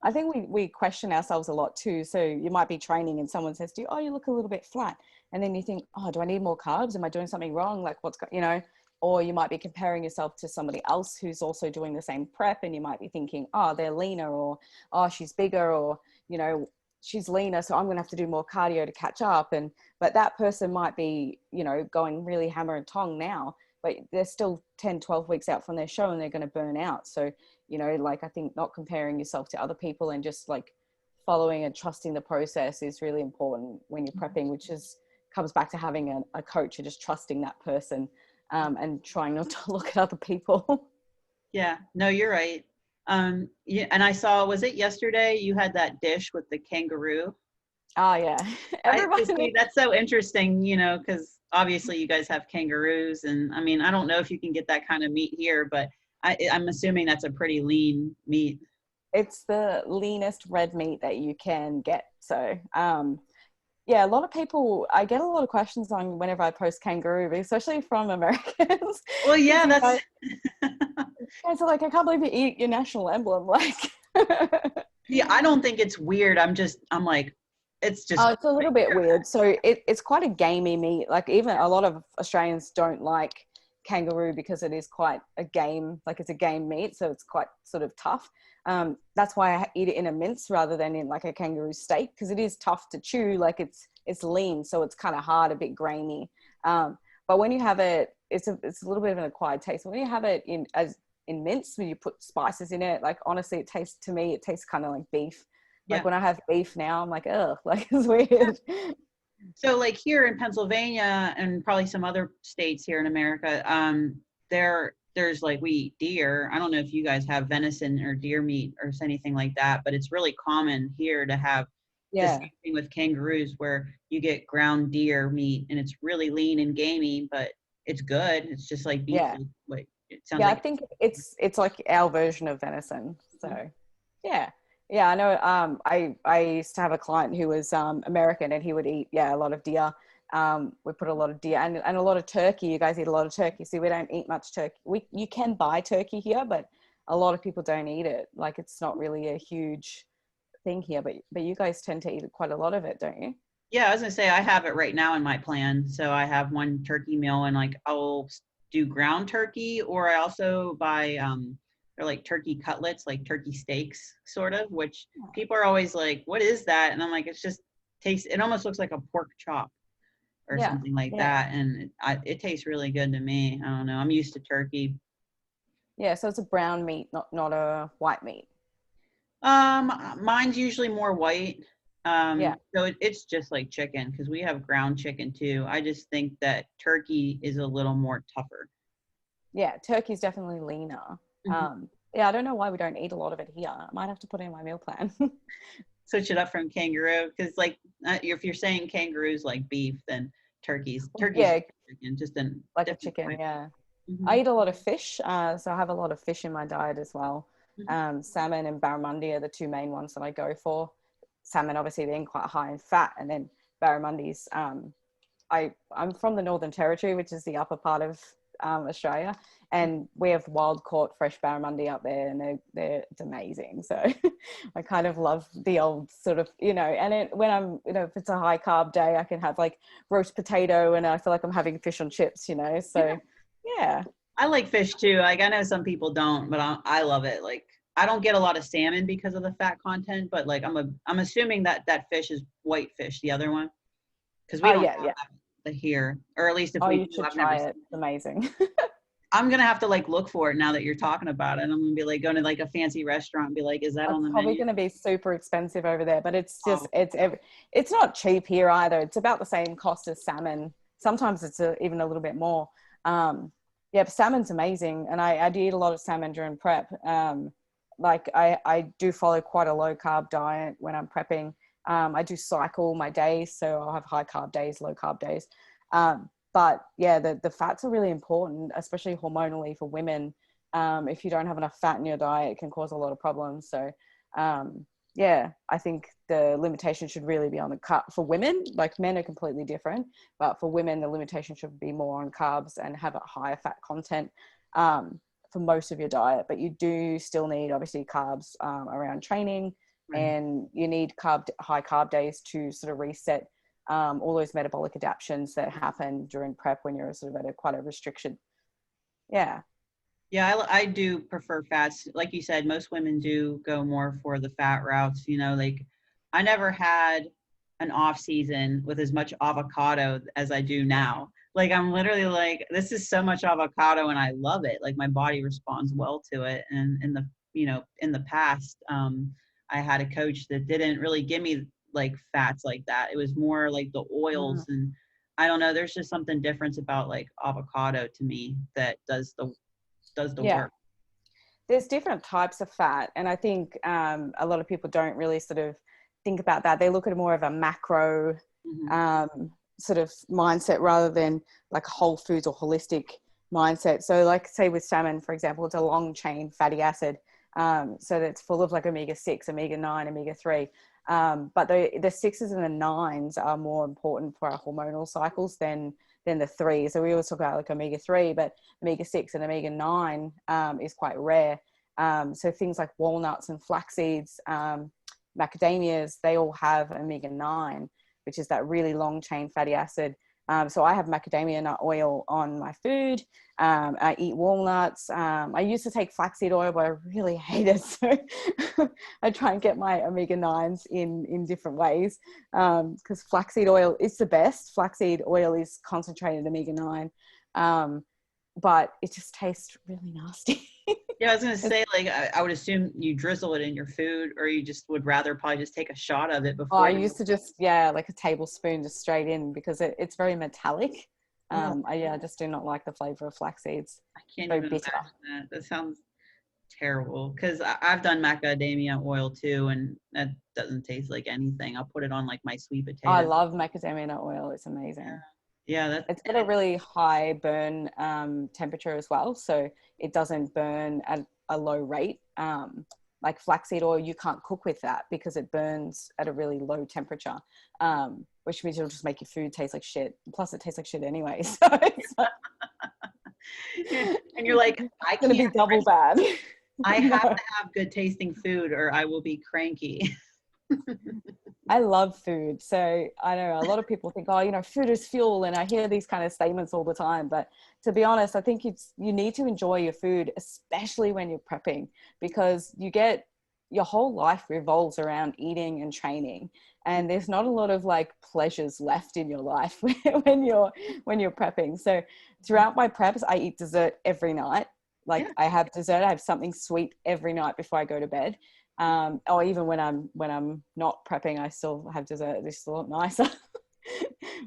B: I think we question ourselves a lot too. So you might be training and someone says to you, oh, you look a little bit flat. And then you think, oh, do I need more carbs? Am I doing something wrong? Like, or you might be comparing yourself to somebody else who's also doing the same prep, and you might be thinking, oh, they're leaner, or, oh, she's bigger, or, she's leaner, so I'm going to have to do more cardio to catch up. But that person might be, going really hammer and tong now, but they're still 10, 12 weeks out from their show and they're going to burn out. So, I think not comparing yourself to other people and just like following and trusting the process is really important when you're prepping, which comes back to having a coach and just trusting that person, and trying not to look at other people.
A: Yeah, no, you're right. Yeah, and I saw, was it yesterday you had that dish with the kangaroo?
B: Oh yeah.
A: See, that's so interesting, you know, because obviously you guys have kangaroos, and I mean, I don't know if you can get that kind of meat here, but I'm assuming that's a pretty lean meat.
B: It's the leanest red meat that you can get. So yeah, a lot of people, I get a lot of questions on whenever I post kangaroo, especially from Americans.
A: Well, yeah, that's
B: Guys are like, I can't believe you eat your national emblem. Like,
A: yeah, I don't think it's weird. I'm like, it's just.
B: oh, it's a little bit weird. So it's quite a gamey meat. Like, even a lot of Australians don't like kangaroo because it is quite a game, like it's a game meat. So it's quite sort of tough. That's why I eat it in a mince rather than in like a kangaroo steak, because it is tough to chew. Like it's lean, so it's kind of hard, a bit grainy. But when you have it, it's a little bit of an acquired taste. When you have it in mince, when you put spices in it, like honestly, it tastes kind of like beef. Like when I have beef now, I'm like, ugh, like it's weird.
A: So like here in Pennsylvania and probably some other states here in America, there's like, we eat deer. I don't know if you guys have venison or deer meat or anything like that, but it's really common here to have the same thing with kangaroos, where you get ground deer meat and it's really lean and gamey, but it's good. It's just like beef. Like it sounds like.
B: I think it's like our version of venison. So yeah, I know. I used to have a client who was American, and he would eat a lot of deer. We put a lot of deer and a lot of turkey. You guys eat a lot of turkey. See, we don't eat much turkey. You can buy turkey here, but a lot of people don't eat it. Like, it's not really a huge thing here, but you guys tend to eat quite a lot of it, don't you?
A: Yeah, I was gonna say, I have it right now in my plan. So I have one turkey meal, and like I'll do ground turkey, or I also buy they're like turkey cutlets, like turkey steaks, sort of, which people are always like, what is that? And I'm like, it's just it almost looks like a pork chop or something like that. And it tastes really good to me. I don't know. I'm used to turkey.
B: Yeah, so it's a brown meat, not a white meat.
A: Mine's usually more white. So it's just like chicken, because we have ground chicken too. I just think that turkey is a little more tougher.
B: Yeah, turkey's definitely leaner. Mm-hmm. I don't know why we don't eat a lot of it here. I might have to put it in my meal plan.
A: Switch it up from kangaroo, because like if you're saying kangaroos like beef, then turkey's chicken, just in
B: like a chicken way.
A: Mm-hmm.
B: I eat a lot of fish, so I have a lot of fish in my diet as well. Mm-hmm. Salmon and barramundi are the two main ones that I go for. Salmon obviously being quite high in fat, and then barramundis. I'm from the Northern Territory, which is the upper part of Australia, and we have wild caught fresh barramundi up there, and it's amazing. So I kind of love the old sort of, and when I'm, if it's a high carb day, I can have like roast potato, and I feel like I'm having fish on chips, so yeah.
A: I like fish too. Like, I know some people don't, but I love it. Like, I don't get a lot of salmon because of the fat content, but like I'm assuming that fish is white fish, the other one, because we don't have the here, or at least if we
B: you should try it. It's amazing.
A: I'm gonna have to like look for it now that you're talking about it. I'm gonna be like going to like a fancy restaurant and be like, is that on the menu?
B: Probably gonna be super expensive over there, but it's just it's not cheap here either. It's about the same cost as salmon. Sometimes it's even a little bit more. But salmon's amazing, and I do eat a lot of salmon during prep. Like I do follow quite a low carb diet when I'm prepping. I do cycle my days, so I'll have high carb days, low carb days. But yeah, the fats are really important, especially hormonally for women. If you don't have enough fat in your diet, it can cause a lot of problems. So I think the limitation should really be on the cut for women. Like, men are completely different, but for women, the limitation should be more on carbs and have a higher fat content for most of your diet. But you do still need, obviously, carbs around training, and you need high carb days to sort of reset all those metabolic adaptations that happen during prep when you're sort of at quite a restriction. Yeah,
A: I do prefer fats. Like you said, most women do go more for the fat routes. Like, I never had an off season with as much avocado as I do now. Like, I'm literally like, this is so much avocado, and I love it. Like, my body responds well to it. And in the past, I had a coach that didn't really give me like fats like that. It was more like the oils, and I don't know, there's just something different about like avocado to me that does the
B: Yeah.
A: work.
B: There's different types of fat, and I think a lot of people don't really sort of think about that. They look at more of a macro sort of mindset rather than like a whole foods or holistic mindset. So like say with salmon, for example, it's a long chain fatty acid. So that's full of like omega-6, omega-9, omega-3. But the sixes and the nines are more important for our hormonal cycles than the three. So we always talk about like omega-3, but omega-6 and omega-9 is quite rare. So things like walnuts and flax seeds, macadamias, they all have omega-9, which is that really long chain fatty acid. So I have macadamia nut oil on my food. I eat walnuts. I used to take flaxseed oil, but I really hate it. So I try and get my omega-9s in different ways, because flaxseed oil is the best. Flaxseed oil is concentrated omega-9, but it just tastes really nasty.
A: Yeah, I was gonna say, like, I would assume you drizzle it in your food, or you just would rather probably just take a shot of it before.
B: I used to just, like a tablespoon just straight in, because it's very metallic. I just do not like the flavor of flax seeds.
A: I can't
B: very
A: even
B: bitter.
A: imagine that. That sounds terrible. Because I've done macadamia oil too, and that doesn't taste like anything. I'll put it on like my sweet potato.
B: I love macadamia nut oil. It's amazing.
A: Yeah,
B: It's got a really high burn temperature as well, so it doesn't burn at a low rate. Like flaxseed oil, you can't cook with that because it burns at a really low temperature, which means it'll just make your food taste like shit. Plus, it tastes like shit anyway. So it's
A: and you're like, I
B: going to be double bad.
A: I have to have good tasting food, or I will be cranky.
B: I love food. So I know a lot of people think, oh, food is fuel. And I hear these kind of statements all the time. But to be honest, I think you need to enjoy your food, especially when you're prepping, because your whole life revolves around eating and training. And there's not a lot of like pleasures left in your life when you're prepping. So throughout my preps, I eat dessert every night. Like I have dessert, I have something sweet every night before I go to bed. Or even when I'm not prepping, I still have dessert. It's a lot nicer.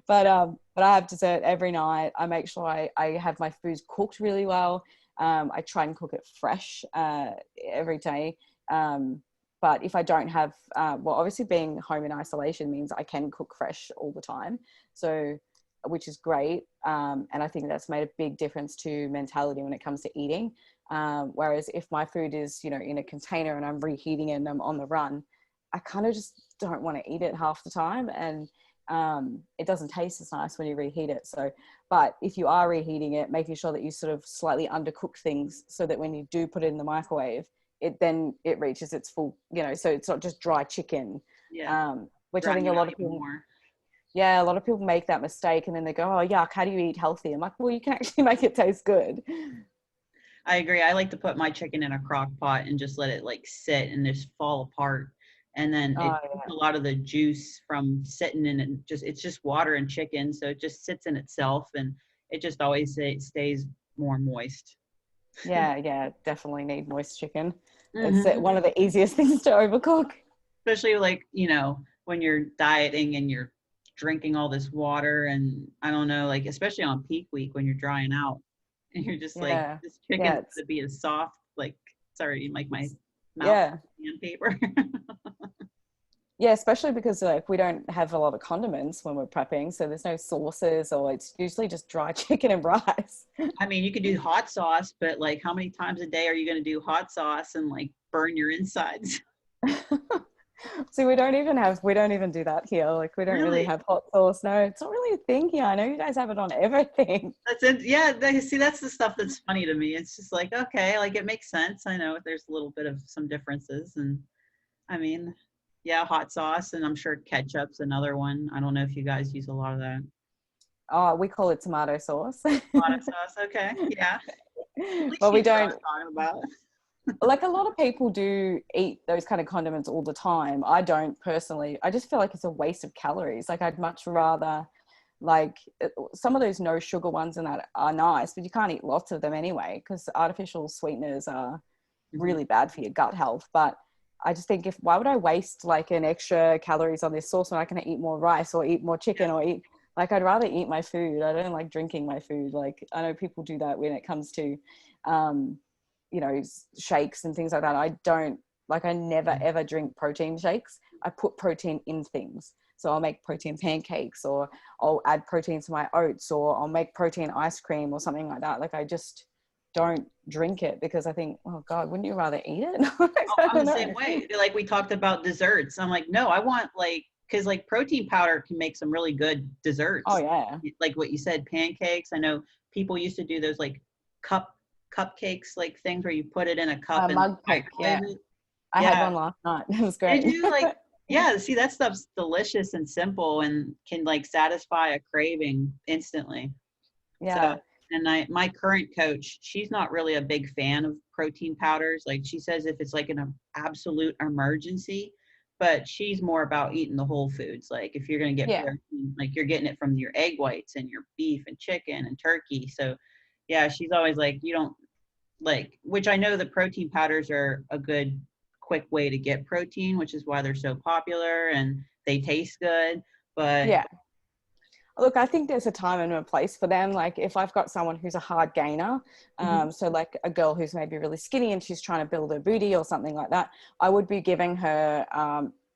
B: but I have dessert every night. I make sure I have my foods cooked really well. I try and cook it fresh every day. But if I don't have, obviously being home in isolation means I can cook fresh all the time. So, which is great. And I think that's made a big difference to mentality when it comes to eating. Whereas if my food is, in a container and I'm reheating it and I'm on the run, I kind of just don't want to eat it half the time. And it doesn't taste as nice when you reheat it. So, but if you are reheating it, making sure that you sort of slightly undercook things so that when you do put it in the microwave, it reaches its full, so it's not just dry chicken, which I think a lot of people, a lot of people make that mistake, and then they go, oh yuck, how do you eat healthy? I'm like, well, you can actually make it taste good.
A: I agree. I like to put my chicken in a crock pot and just let it like sit and just fall apart. And then a lot of the juice from sitting in it, it's just water and chicken. So it just sits in itself, and it just always stays more moist.
B: Yeah, definitely need moist chicken. It's one of the easiest things to overcook.
A: Especially like, when you're dieting and you're drinking all this water, and I don't know, like, especially on peak week when you're drying out and you're just like, this chicken's to be as soft, like it's already like my mouth sandpaper.
B: Yeah, especially because like we don't have a lot of condiments when we're prepping, so there's no sauces, or it's usually just dry chicken and rice.
A: I mean, you could do hot sauce, but like how many times a day are you going to do hot sauce and like burn your insides?
B: See, we don't even do that here. Like we don't really have hot sauce. No, it's not really a thing here. I know you guys have it on everything.
A: That's it. Yeah. See, that's the stuff that's funny to me. It's just like, okay, like it makes sense. I know there's a little bit of some differences, and I mean, hot sauce, and I'm sure ketchup's another one. I don't know if you guys use a lot of that.
B: Oh, we call it tomato sauce.
A: Tomato sauce. Okay. Yeah.
B: But we don't.
A: Talking about.
B: Like a lot of people do eat those kind of condiments all the time. I don't personally. I just feel like it's a waste of calories. Like I'd much rather, like some of those no sugar ones and that are nice, but you can't eat lots of them anyway because artificial sweeteners are really bad for your gut health. But I just think why would I waste like an extra calories on this sauce when I can eat more rice or eat more chicken or eat, like, I'd rather eat my food. I don't like drinking my food. Like, I know people do that when it comes to, you know, shakes and things like that. I don't, like, I never ever drink protein shakes. I put protein in things. So I'll make protein pancakes, or I'll add protein to my oats, or I'll make protein ice cream or something like that. Like, I just don't drink it because I think, oh God, wouldn't you rather eat it?
A: I'm the same way. Like, we talked about desserts. I'm like, no, I want, like, because like protein powder can make some really good desserts.
B: Oh yeah.
A: Like what you said, pancakes. I know people used to do those like cupcakes, like things where you put it in a cup and
B: Mug cake. Yeah.
A: microwave it.
B: I had one last night. It was great.
A: Did you? Like, yeah, see, that stuff's delicious and simple and can like satisfy a craving instantly.
B: Yeah.
A: So, and my current coach, she's not really a big fan of protein powders. Like, she says if it's like an absolute emergency, but she's more about eating the whole foods. Like, if you're going to get protein, like, you're getting it from your egg whites and your beef and chicken and turkey. So yeah, she's always like, you don't, like, which I know the protein powders are a good quick way to get protein, which is why they're so popular and they taste good. But
B: yeah. Look, I think there's a time and a place for them. Like, if I've got someone who's a hard gainer, so like a girl who's maybe really skinny and she's trying to build her booty or something like that, I would be giving her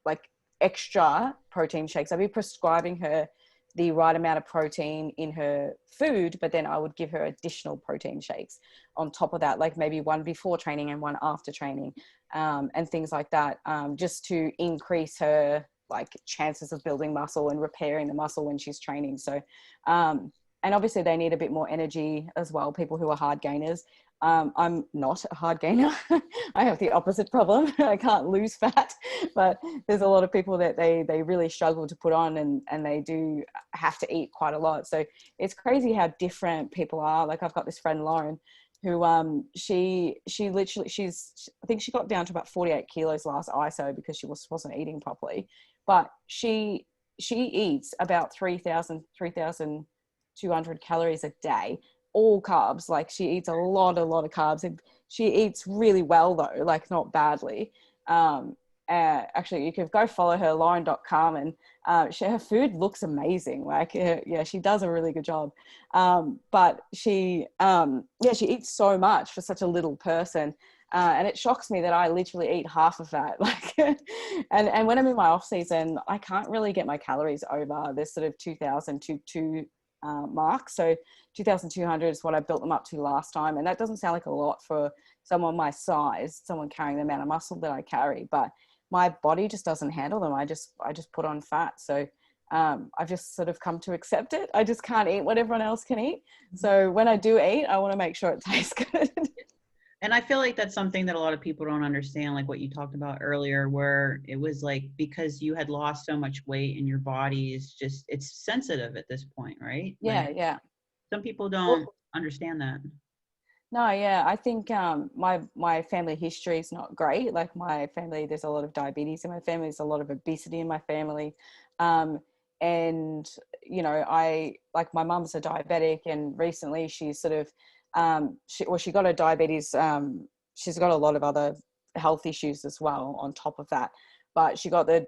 B: like extra protein shakes. I'd be prescribing her the right amount of protein in her food, but then I would give her additional protein shakes on top of that, like maybe one before training and one after training, and things like that, just to increase her like chances of building muscle and repairing the muscle when she's training. So, and obviously they need a bit more energy as well, people who are hard gainers. I'm not a hard gainer. I have the opposite problem. I can't lose fat, but there's a lot of people that they really struggle to put on, and they do have to eat quite a lot. So it's crazy how different people are. Like, I've got this friend, Lauren, who she literally, I think she got down to about 48 kilos last ISO because she wasn't eating properly, but she eats about 3,200 calories a day, all carbs. Like, she eats a lot of carbs, and she eats really well though, like not badly. Actually, you can go follow her, lauren.com, and her food looks amazing. Like, yeah, she does a really good job. But she eats so much for such a little person. And it shocks me that I literally eat half of that. Like, and when I'm in my off season, I can't really get my calories over this sort of 2,000 mark. So 2,200 is what I built them up to last time. And that doesn't sound like a lot for someone my size, someone carrying the amount of muscle that I carry, but my body just doesn't handle them. I just put on fat. So I've just sort of come to accept it. I just can't eat what everyone else can eat. So when I do eat, I want to make sure it tastes good.
A: And I feel like that's something that a lot of people don't understand, like what you talked about earlier, where it was like, because you had lost so much weight and your body is just, it's sensitive at this point, right?
B: Yeah,
A: like,
B: yeah.
A: Some people don't understand that.
B: No, yeah, I think my family history is not great. Like, my family, there's a lot of diabetes in my family. There's a lot of obesity in my family. And, you know, like, my mum's a diabetic, and recently she's sort of, she got her diabetes. She's got a lot of other health issues as well on top of that. But she got her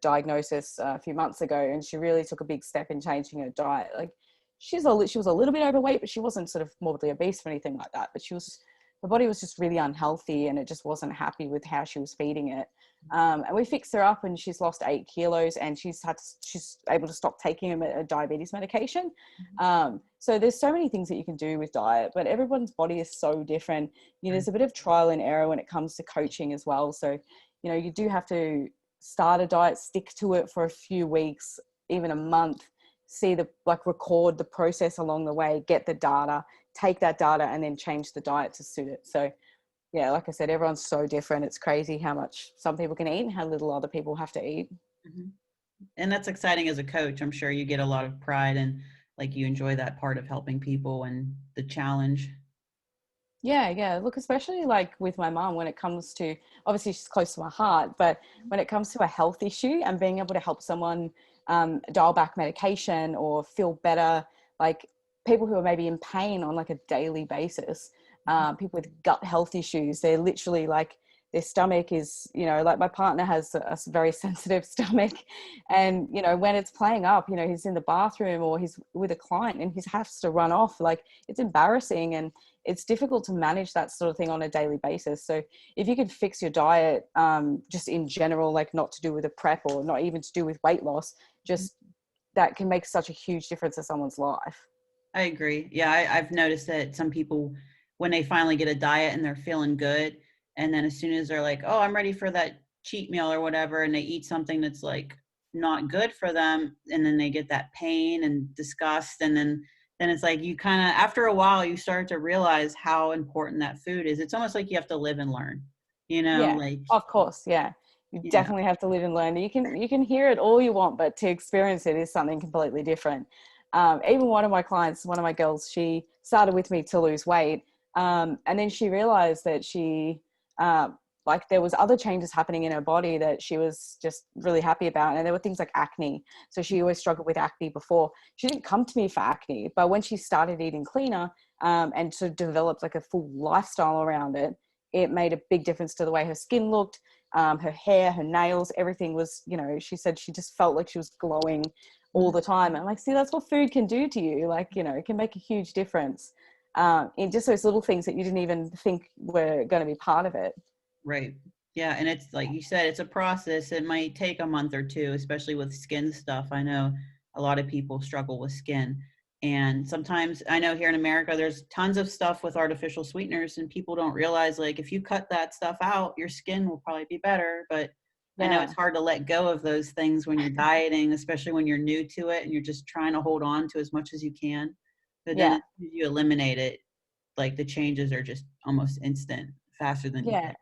B: diagnosis a few months ago, and she really took a big step in changing her diet. Like, she was a little bit overweight, but she wasn't sort of morbidly obese or anything like that. But her body was just really unhealthy, and it just wasn't happy with how she was feeding it. And we fixed her up, and she's lost 8 kilos, and she's able to stop taking a diabetes medication. So there's so many things that you can do with diet, but everyone's body is so different. You know, there's a bit of trial and error when it comes to coaching as well. So, you know, you do have to start a diet, stick to it for a few weeks, even a month, record the process along the way, get the data, take that data, and then change the diet to suit it. So yeah, like I said, everyone's so different. It's crazy how much some people can eat and how little other people have to eat.
A: Mm-hmm. And that's exciting as a coach. I'm sure you get a lot of pride, and like, you enjoy that part of helping people and the challenge.
B: Yeah. Look, especially like with my mom, when it comes to, obviously she's close to my heart, but when it comes to a health issue and being able to help someone dial back medication or feel better, like people who are maybe in pain on like a daily basis, people with gut health issues, they're literally like, their stomach is, you know, like my partner has a very sensitive stomach, and, you know, when it's playing up, you know, he's in the bathroom or he's with a client and he has to run off, like it's embarrassing, and it's difficult to manage that sort of thing on a daily basis. So if you could fix your diet, just in general, like not to do with a prep or not even to do with weight loss, just that can make such a huge difference in someone's life.
A: I agree. Yeah, I've noticed that some people, when they finally get a diet and they're feeling good, and then as soon as they're like, oh, I'm ready for that cheat meal or whatever, and they eat something that's like not good for them, and then they get that pain and disgust, and then it's like you kind of, after a while, you start to realize how important that food is. It's almost like you have to live and learn, you know,
B: Yeah,
A: like,
B: of course. Yeah. You
A: yeah.
B: definitely have to live and learn. You can hear it all you want, but to experience it is something completely different. Even one of my clients, one of my girls, she started with me to lose weight. And then she realized that she, like there was other changes happening in her body that she was just really happy about. And there were things like acne. So she always struggled with acne before. She didn't come to me for acne, but when she started eating cleaner, and sort of developed like a full lifestyle around it, it made a big difference to the way her skin looked, her hair, her nails, everything was, you know, she said she just felt like she was glowing all the time. And I'm like, see, that's what food can do to you. Like, you know, it can make a huge difference in just those little things that you didn't even think were going to be part of it.
A: Right. Yeah. And it's like you said, it's a process. It might take a month or two, especially with skin stuff. I know a lot of people struggle with skin. And sometimes I know here in America, there's tons of stuff with artificial sweeteners, and people don't realize, like, if you cut that stuff out, your skin will probably be better. But I know
B: Yeah.
A: it's hard to let go of those things when you're dieting, especially when you're new to it and you're just trying to hold on to as much as you can. But then
B: Yeah.
A: as soon as you eliminate it, like the changes are just almost instant, faster than you
B: Yeah.
A: think.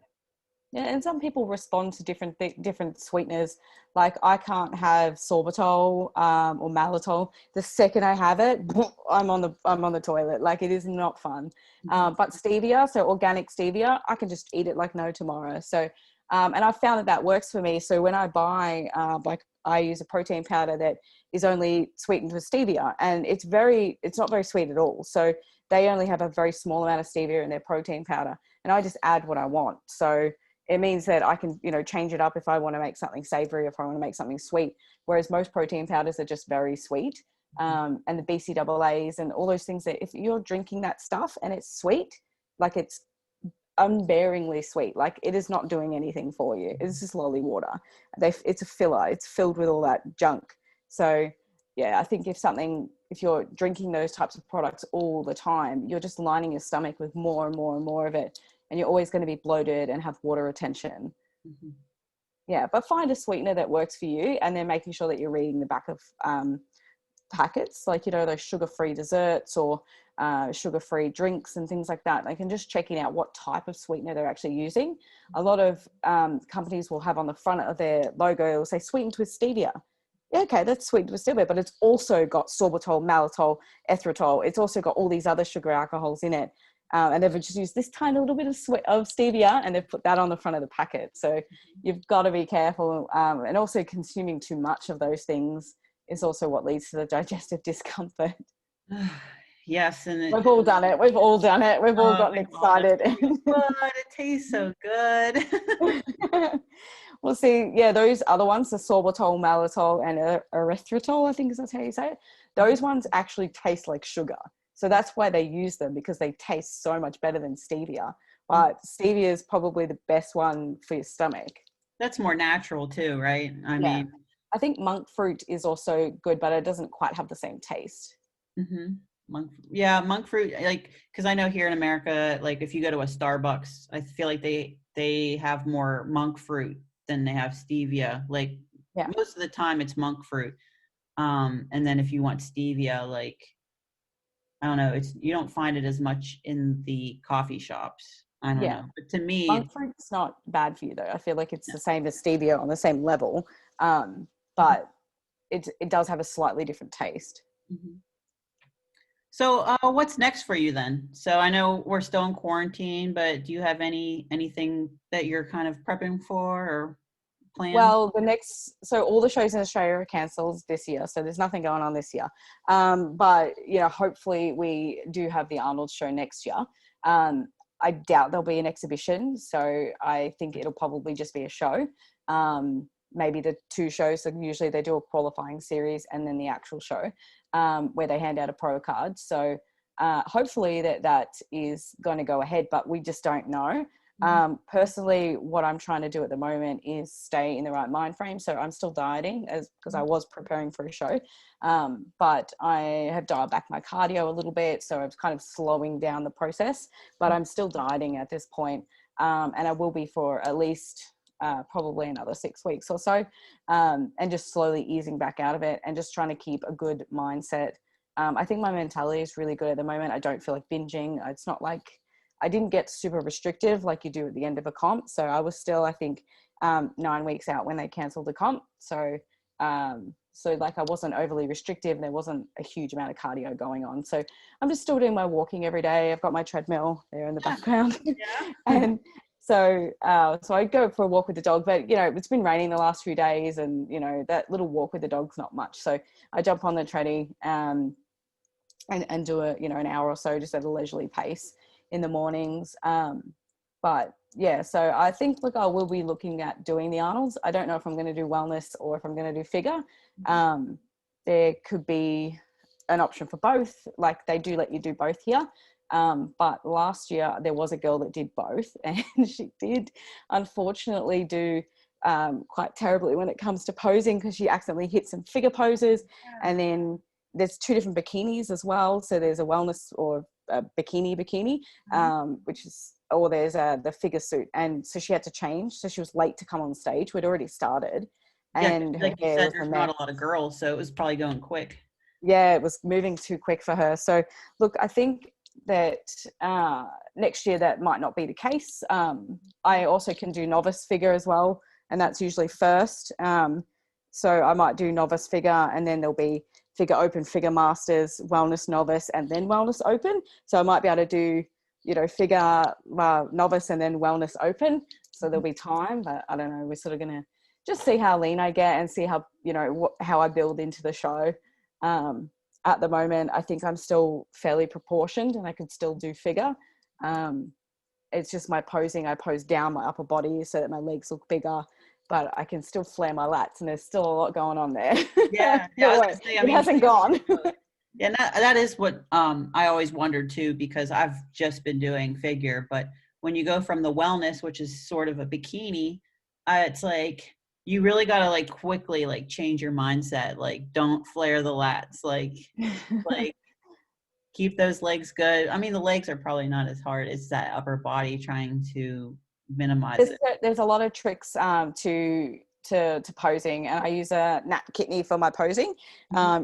B: Yeah, and some people respond to different sweeteners. Like I can't have sorbitol or maltitol. The second I have it, I'm on the toilet. Like it is not fun. But stevia, so organic stevia, I can just eat it like no tomorrow. So, and I've found that that works for me. So when I buy, like I use a protein powder that is only sweetened with stevia, and it's not very sweet at all. So they only have a very small amount of stevia in their protein powder, and I just add what I want. So it means that I can, you know, change it up if I want to make something savory, if I want to make something sweet, whereas most protein powders are just very sweet. And the BCAAs and all those things, that if you're drinking that stuff and it's sweet, like it's unbearingly sweet, like it is not doing anything for you. It's just lolly water. It's a filler. It's filled with all that junk. So yeah, I think if you're drinking those types of products all the time, you're just lining your stomach with more and more and more of it. And you're always going to be bloated and have water retention.
A: Mm-hmm.
B: Yeah, but find a sweetener that works for you, and then making sure that you're reading the back of packets, like, you know, those sugar-free desserts or sugar-free drinks and things like that. Like, and just checking out what type of sweetener they're actually using. A lot of companies will have on the front of their logo, it will say sweetened with stevia. Yeah, okay, that's sweetened with stevia, but it's also got sorbitol, maltitol, erythritol. It's also got all these other sugar alcohols in it. And they've just used this tiny little bit of stevia, and they've put that on the front of the packet. So you've got to be careful. And also consuming too much of those things is also what leads to the digestive discomfort.
A: Yes, and
B: We've all done it. We've all done it. We've all gotten excited.
A: But it tastes so good.
B: Well, see, yeah, those other ones, the sorbitol, maltitol, and erythritol, I think that's how you say it. Those ones actually taste like sugar. So that's why they use them, because they taste so much better than stevia. But stevia is probably the best one for your stomach.
A: That's more natural too, right? I
B: Yeah.
A: mean,
B: I think monk fruit is also good, but it doesn't quite have the same taste.
A: monk fruit. Like, because I know here in America, like if you go to a Starbucks, I feel like they have more monk fruit than they have stevia. Like
B: Yeah.
A: most of the time, it's monk fruit. And then if you want stevia, like I don't know, you don't find it as much in the coffee shops. I don't
B: Yeah.
A: know, but to me,
B: Monk fruit's not bad for you, though. I feel like it's the same as stevia on the same level,
A: Mhm.
B: but it does have a slightly different taste.
A: Mhm. So, what's next for you then? So I know we're still in quarantine, but do you have anything that you're kind of prepping for or plans?
B: Well, so all the shows in Australia are cancelled this year, so there's nothing going on this year. But you know, hopefully we do have the Arnold show next year. I doubt there'll be an exhibition. So I think it'll probably just be a show. Maybe the 2 shows. So usually they do a qualifying series and then the actual show, where they hand out a pro card. So hopefully that is going to go ahead, but we just don't know. Personally, what I'm trying to do at the moment is stay in the right mind frame. So I'm still dieting because I was preparing for a show, but I have dialed back my cardio a little bit. So I'm kind of slowing down the process, but I'm still dieting at this point. And I will be for at least probably another 6 weeks or so, and just slowly easing back out of it and just trying to keep a good mindset. I think my mentality is really good at the moment. I don't feel like binging. It's not like I didn't get super restrictive like you do at the end of a comp. So I was still, I think, 9 weeks out when they cancelled the comp. So like I wasn't overly restrictive. There wasn't a huge amount of cardio going on. So I'm just still doing my walking every day. I've got my treadmill there in the background.
A: Yeah.
B: And so I go for a walk with the dog, but it's been raining the last few days, and that little walk with the dog's not much. So I jump on the treadie and do an hour or so just at a leisurely pace in the mornings. But yeah, so I think I will be looking at doing the Arnolds. I don't know if I'm going to do wellness or if I'm going to do figure. There could be an option for both. Like they do let you do both here. But last year there was a girl that did both, and she did unfortunately do quite terribly when it comes to posing, because she accidentally hit some figure poses. And then there's 2 different bikinis as well. So there's a wellness or a bikini, which is, or there's the figure suit. And so she had to change. So she was late to come on stage. We'd already started. And
A: like you said, there's not a lot of girls, so it was probably going quick.
B: Yeah, it was moving too quick for her. So look, I think that next year that might not be the case. I also can do novice figure as well, and that's usually first. So I might do novice figure, and then there'll be figure open, figure masters, wellness novice, and then wellness open. So I might be able to do, figure novice and then wellness open. So there'll be time, but I don't know. We're sort of going to just see how lean I get and see how, how I build into the show. At the moment, I think I'm still fairly proportioned and I could still do figure. It's just my posing. I pose down my upper body so that my legs look bigger, but I can still flare my lats, and there's still a lot going on there.
A: Yeah, I was gonna say,
B: it hasn't gone.
A: Yeah, and that is what I always wondered too, because I've just been doing figure. But when you go from the wellness, which is sort of a bikini, it's like you really got to like quickly like change your mindset. Like don't flare the lats. Like keep those legs good. I mean, the legs are probably not as hard. It's that upper body trying to minimize it.
B: There's a lot of tricks to posing, and I use a Nat Kitney for my posing.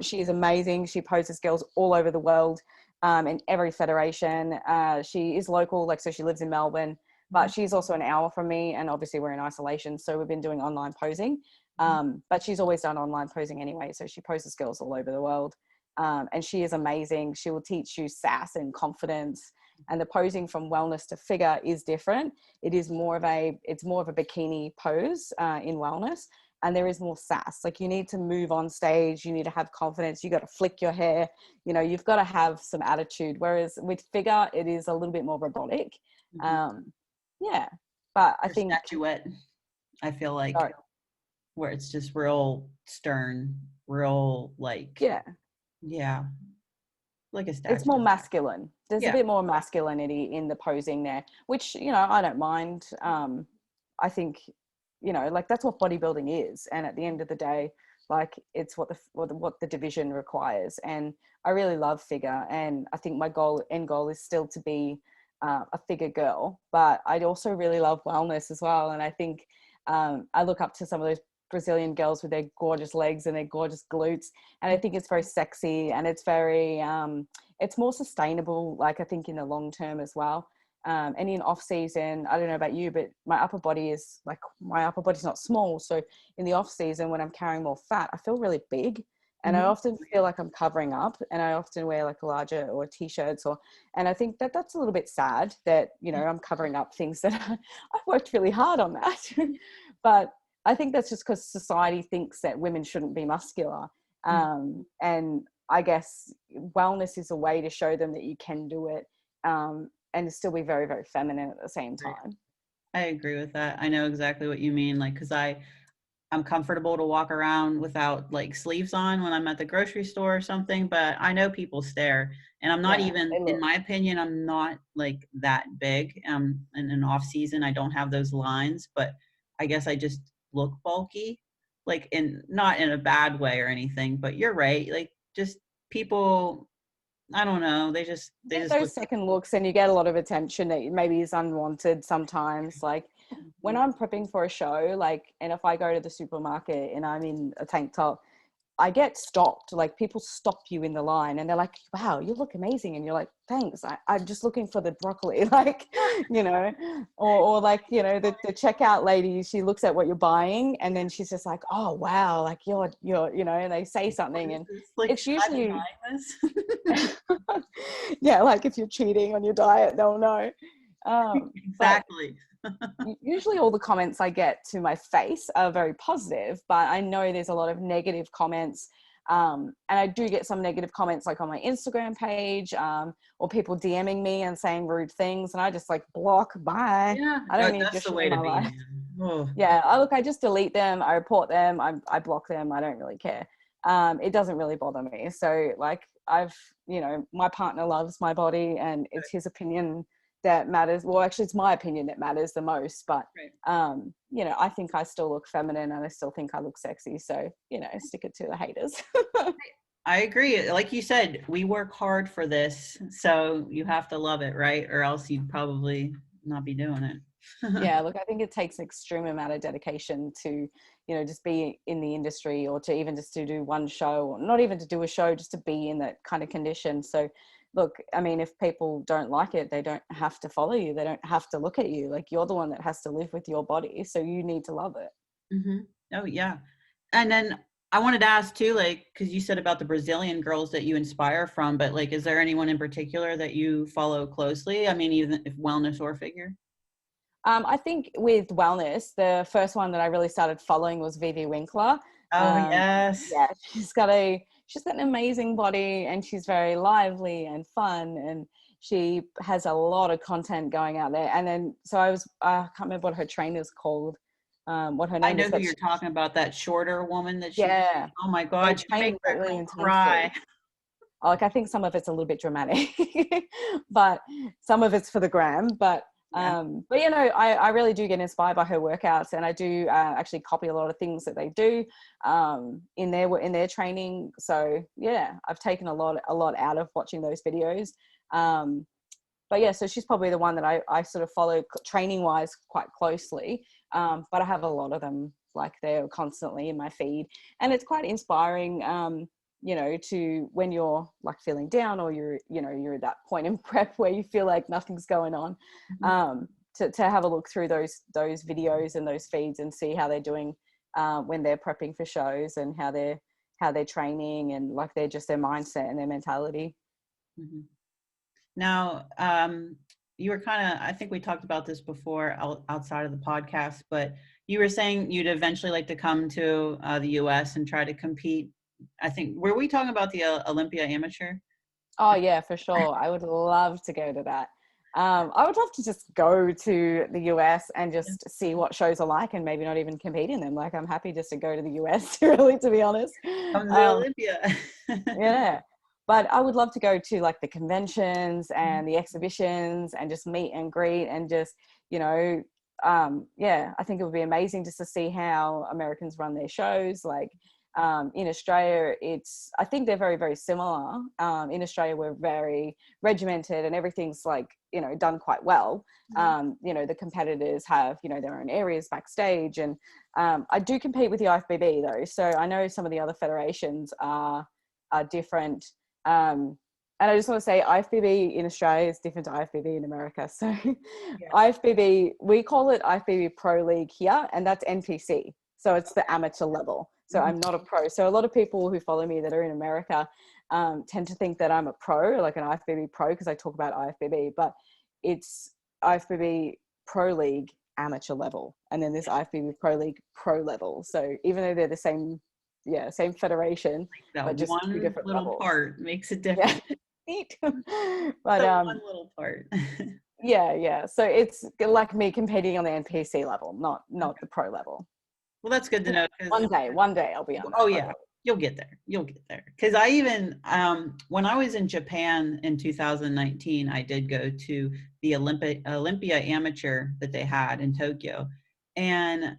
B: She is amazing. She poses girls all over the world, in every federation. She is local, so she lives in Melbourne, but she's also an hour from me, and obviously we're in isolation, so we've been doing online posing. But she's always done online posing anyway, so she poses girls all over the world. And she is amazing. She will teach you sass and confidence. And the posing from wellness to figure is different. It's more of a bikini pose in wellness, and there is more sass. Like you need to move on stage, you need to have confidence, you got to flick your hair, you've got to have some attitude. Whereas with figure, it is a little bit more robotic. Yeah, but I think
A: statuette, I feel like, where it's just real stern, real like like a statue.
B: It's more masculine. There's a bit more masculinity in the posing there, which I don't mind. I think that's what bodybuilding is, and at the end of the day, it's what the division requires. And I really love figure, and I think my end goal is still to be a figure girl, but I also really love wellness as well. And I think I look up to some of those Brazilian girls with their gorgeous legs and their gorgeous glutes, and I think it's very sexy, and it's very it's more sustainable, I think in the long term as well. And in off season, I don't know about you, but my upper body's not small, so in the off season when I'm carrying more fat, I feel really big. And I often feel like I'm covering up, and I often wear larger or t-shirts, and I think that that's a little bit sad that, I'm covering up things that I've worked really hard on that. But I think that's just because society thinks that women shouldn't be muscular. And I guess wellness is a way to show them that you can do it. and still be very, very feminine at the same
A: Right.
B: time.
A: I agree with that. I know exactly what you mean. Like, cause I'm comfortable to walk around without like sleeves on when I'm at the grocery store or something, but I know people stare, and I'm not
B: Yeah,
A: even,
B: they
A: in
B: look.
A: my opinion, I'm not like that big. In an off season, I don't have those lines, but I guess I just look bulky, like in, not in a bad way or anything, but you're right. Like just people, I don't know. They
B: Get
A: just
B: those
A: look.
B: second looks and you get a lot of attention that maybe is unwanted sometimes. Like when I'm prepping for a show, like, and if I go to the supermarket and I'm in a tank top, I get stopped. Like people stop you in the line and they're like, wow, you look amazing. And you're like, thanks. I'm just looking for the broccoli. Like, you know, or like, you know, the checkout lady, she looks at what you're buying and then she's just like, oh, wow. Like you're, you know, and they say something and
A: Like,
B: it's
A: should I be
B: usually,
A: buying this?
B: yeah, like if you're cheating on your diet, they'll know. But
A: Exactly.
B: usually all the comments I get to my face are very positive, but I know there's a lot of negative comments. And I do get some negative comments like on my Instagram page, or people DMing me and saying rude things. And I just like block, bye.
A: Yeah,
B: I don't need your
A: that's the
B: shit
A: way
B: in
A: to
B: my
A: be,
B: life.
A: man. Oh,
B: Yeah, I just delete them. I report them. I block them. I don't really care. It doesn't really bother me. So like you know, my partner loves my body and it's his opinion that matters. Well, actually it's my opinion that matters the most, but
A: right.
B: you know, I think I still look feminine and I still think I look sexy. So, you know, stick it to the haters.
A: I agree. Like you said, we work hard for this, so you have to love it, right? Or else you'd probably not be doing it.
B: Yeah, look, I think it takes an extreme amount of dedication to, you know, just be in the industry or to even just to do one show or not even to do a show, just to be in that kind of condition. So look, I mean, if people don't like it, they don't have to follow you. They don't have to look at you. Like you're the one that has to live with your body. So you need to love it.
A: Hmm. Oh yeah. And then I wanted to ask too, like, because you said about the Brazilian girls that you inspire from, but like, is there anyone in particular that you follow closely? I mean, even if wellness or figure.
B: I think with wellness, the first one that I really started following was Vivi Winkler.
A: Oh yes.
B: Yeah, she's got an amazing body and she's very lively and fun and she has a lot of content going out there. And then so I can't remember what her trainer's called, what her
A: I
B: name
A: know
B: is,
A: who
B: but
A: you're talking about, that shorter woman that she,
B: yeah,
A: oh my
B: they
A: God, she
B: train
A: makes that
B: really
A: girl
B: intensely.
A: cry.
B: Like I think some of it's a little bit dramatic, but some of it's for the gram.
A: Yeah.
B: But you know, I really do get inspired by her workouts, and I do actually copy a lot of things that they do in their training. So yeah, I've taken a lot out of watching those videos. But yeah, so she's probably the one that I sort of follow training wise quite closely. But I have a lot of them like they're constantly in my feed, and it's quite inspiring. You know, to when you're like feeling down or you're at that point in prep where you feel like nothing's going on,
A: Mhm.
B: to have a look through those videos and those feeds and see how they're doing when they're prepping for shows and how they're training and like they're just their mindset and their mentality.
A: Mhm. Now, you were kind of, I think we talked about this before outside of the podcast, but you were saying you'd eventually like to come to the US and try to compete. I think, were we talking about the Olympia Amateur?
B: Oh yeah, for sure. I would love to go to that. I would love to just go to the US and just see what shows are like and maybe not even compete in them. Like I'm happy just to go to the US, really, to be honest.
A: Come to
B: Um,
A: Olympia.
B: yeah, but I would love to go to like the conventions and the exhibitions and just meet and greet and just, you know, yeah, I think it would be amazing just to see how Americans run their shows. Like in Australia, I think they're very, very similar. In Australia, we're very regimented and everything's like, you know, done quite well. You know, the competitors have, you know, their own areas backstage. And I do compete with the IFBB though. So I know some of the other federations are different. And I just want to say IFBB in Australia is different to IFBB in America. So
A: Yeah.
B: IFBB, we call it IFBB Pro League here, and that's NPC. So it's the amateur level. So
A: Mhm.
B: I'm not a pro. So a lot of people who follow me that are in America tend to think that I'm a pro, like an IFBB pro, because I talk about IFBB, but it's IFBB Pro League amateur level. And then there's IFBB Pro League pro level. So even though they're the same federation,
A: That
B: but just two
A: one
B: different
A: little
B: levels.
A: part makes a
B: Yeah.
A: difference.
B: Neat. But
A: So one little part.
B: yeah. So it's like me competing on the NPC level, not the pro level.
A: Well, that's good to know.
B: One day I'll be on that
A: Oh
B: pro
A: yeah,
B: level.
A: you'll get there. You'll get there. Because I even when I was in Japan in 2019, I did go to the Olympia Amateur that they had in Tokyo, and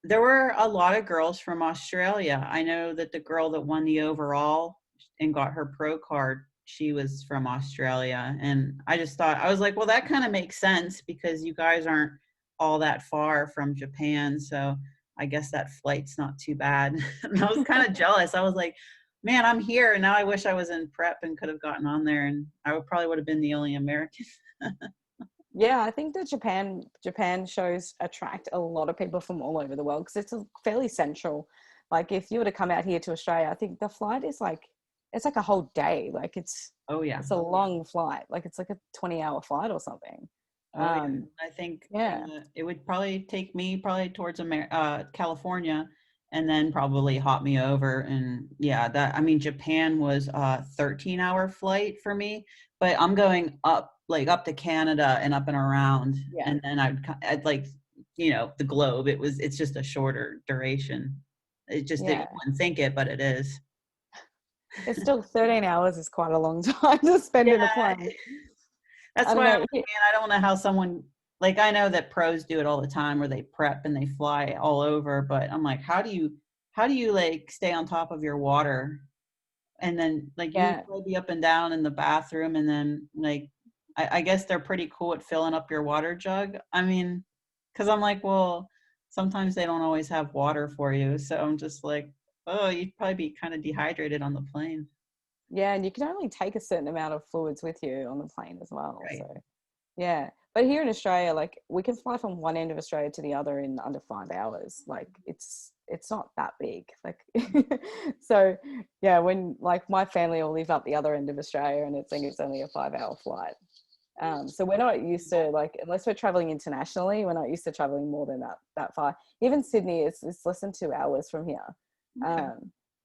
A: there were a lot of girls from Australia. I know that the girl that won the overall and got her pro card, she was from Australia. And I just thought, I was like, well, that kind of makes sense because you guys aren't all that far from Japan. So I guess that flight's not too bad. And I was kind of jealous. I was like, man, I'm here. And now I wish I was in prep and could have gotten on there. And probably would have been the only American.
B: Yeah, I think that Japan shows attract a lot of people from all over the world because it's fairly central. Like if you were to come out here to Australia, I think the flight is it's like a whole day. Like it's a long flight. Like it's like a 20-hour flight or something.
A: Yeah. I think it would probably take me towards California and then probably hop me over. And Japan was a 13-hour flight for me, but I'm going up to Canada and up and around.
B: Yeah.
A: And then I'd like, the globe. It's just a shorter duration. It just that you wouldn't think it, but it is.
B: It's still 13 hours is quite a long time to spend in a plane.
A: That's why I don't know how someone, like, I know that pros do it all the time where they prep and they fly all over, but I'm like, how do you like stay on top of your water? And then like you probably be up and down in the bathroom, and then like I guess they're pretty cool at filling up your water jug. I mean, because I'm like, well, sometimes they don't always have water for you. So I'm just like, oh, you'd probably be kind of dehydrated on the plane.
B: Yeah, and you can only take a certain amount of fluids with you on the plane as well.
A: Right.
B: So, yeah. But here in Australia, like we can fly from one end of Australia to the other in under 5 hours. Like it's not that big. Like, so yeah, when like my family all live up the other end of Australia, and it's only a 5-hour flight. So we're not used to, like, unless we're traveling internationally, we're not used to traveling more than that far. Even Sydney is less than 2 hours from here. Okay.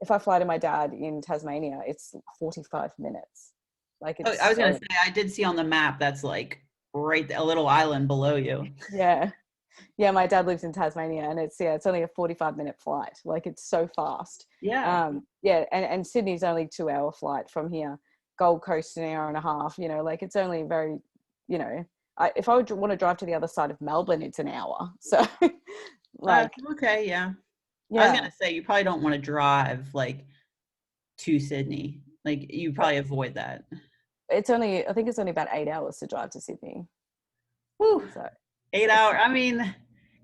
B: If I fly to my dad in Tasmania, it's 45 minutes. Like it's
A: I was going to say, I did see on the map that's like right a little island below you.
B: Yeah. Yeah, my dad lives in Tasmania, and it's only a 45-minute flight. Like it's so fast.
A: Yeah.
B: And Sydney's only 2-hour flight from here. Gold Coast an hour and a half, like it's only very, if I would want to drive to the other side of Melbourne, it's an hour. So like,
A: okay. Yeah. I was going to say, you probably don't want to drive like to Sydney. Like you probably avoid that.
B: I think it's only about 8 hours to drive to Sydney.
A: Whew. So 8 hours. I mean,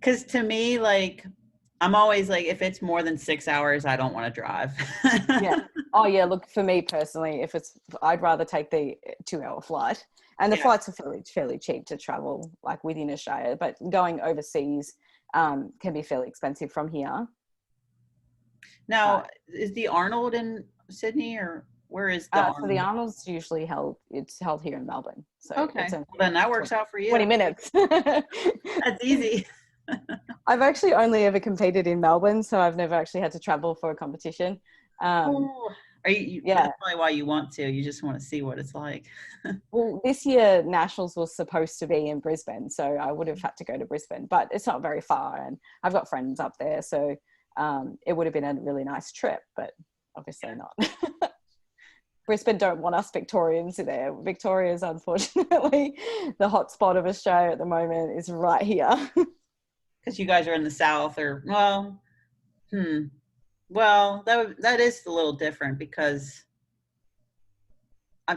A: cause to me, like, I'm always like, if it's more than 6 hours, I don't want to drive.
B: Yeah. Oh yeah. Look, for me personally, I'd rather take the 2-hour flight, and the flights are fairly cheap to travel like within Australia, but going overseas can be fairly expensive from here.
A: Now, is the Arnold in Sydney, or where is the Arnold?
B: So the Arnold's usually held here in Melbourne. So
A: okay. Well, then that works out for you.
B: 20 minutes.
A: That's easy.
B: I've actually only ever competed in Melbourne, so I've never actually had to travel for a competition.
A: Are you? Yeah. That's probably why you want to. You just want to see what it's like.
B: Well, this year Nationals was supposed to be in Brisbane, so I would have had to go to Brisbane, but it's not very far, and I've got friends up there, so it would have been a really nice trip, but obviously not. Brisbane don't want us Victorians there. Victoria's, unfortunately, the hot spot of Australia at the moment is right here.
A: Because you guys are in the south, or well, that is a little different because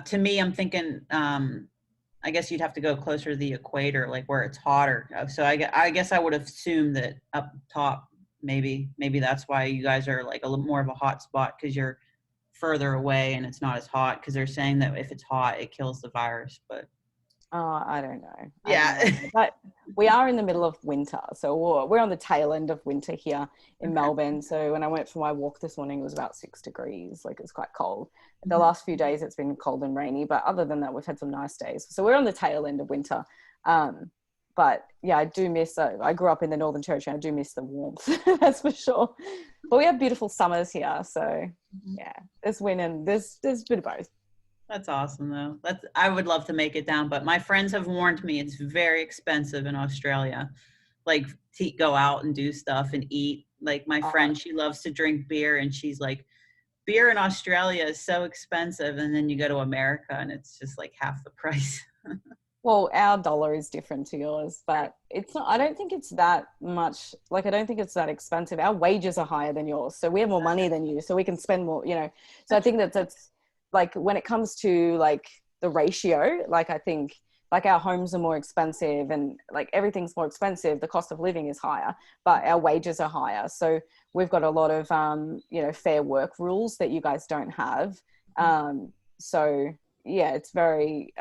A: to me, I'm thinking, I guess you'd have to go closer to the equator, like where it's hotter. So I guess I would assume that up top, maybe that's why you guys are like a little more of a hot spot, because you're further away and it's not as hot, because they're saying that if it's hot, it kills the virus. But
B: I don't know.
A: Yeah.
B: But we are in the middle of winter. So we're on the tail end of winter here in Melbourne. So when I went for my walk this morning, it was about 6 degrees. Like it was quite cold. The last few days it's been cold and rainy, but other than that, we've had some nice days. So we're on the tail end of winter. But yeah, I do miss, I grew up in the Northern Territory. I do miss the warmth, that's for sure. But we have beautiful summers here. So yeah, there's wind and there's a bit of both.
A: That's awesome though. I would love to make it down, but my friends have warned me it's very expensive in Australia. Like to go out and do stuff and eat. Like my friend, she loves to drink beer and she's like, beer in Australia is so expensive. And then you go to America and it's just like half the price.
B: Well, our dollar is different to yours, but it's not, I don't think it's that much. Like, I don't think it's that expensive. Our wages are higher than yours. So we have more money than you. So we can spend more, you know. So I think that's like when it comes to like the ratio, like I think like our homes are more expensive and like everything's more expensive. The cost of living is higher, but our wages are higher. So we've got a lot of, you know, fair work rules that you guys don't have. So yeah, it's very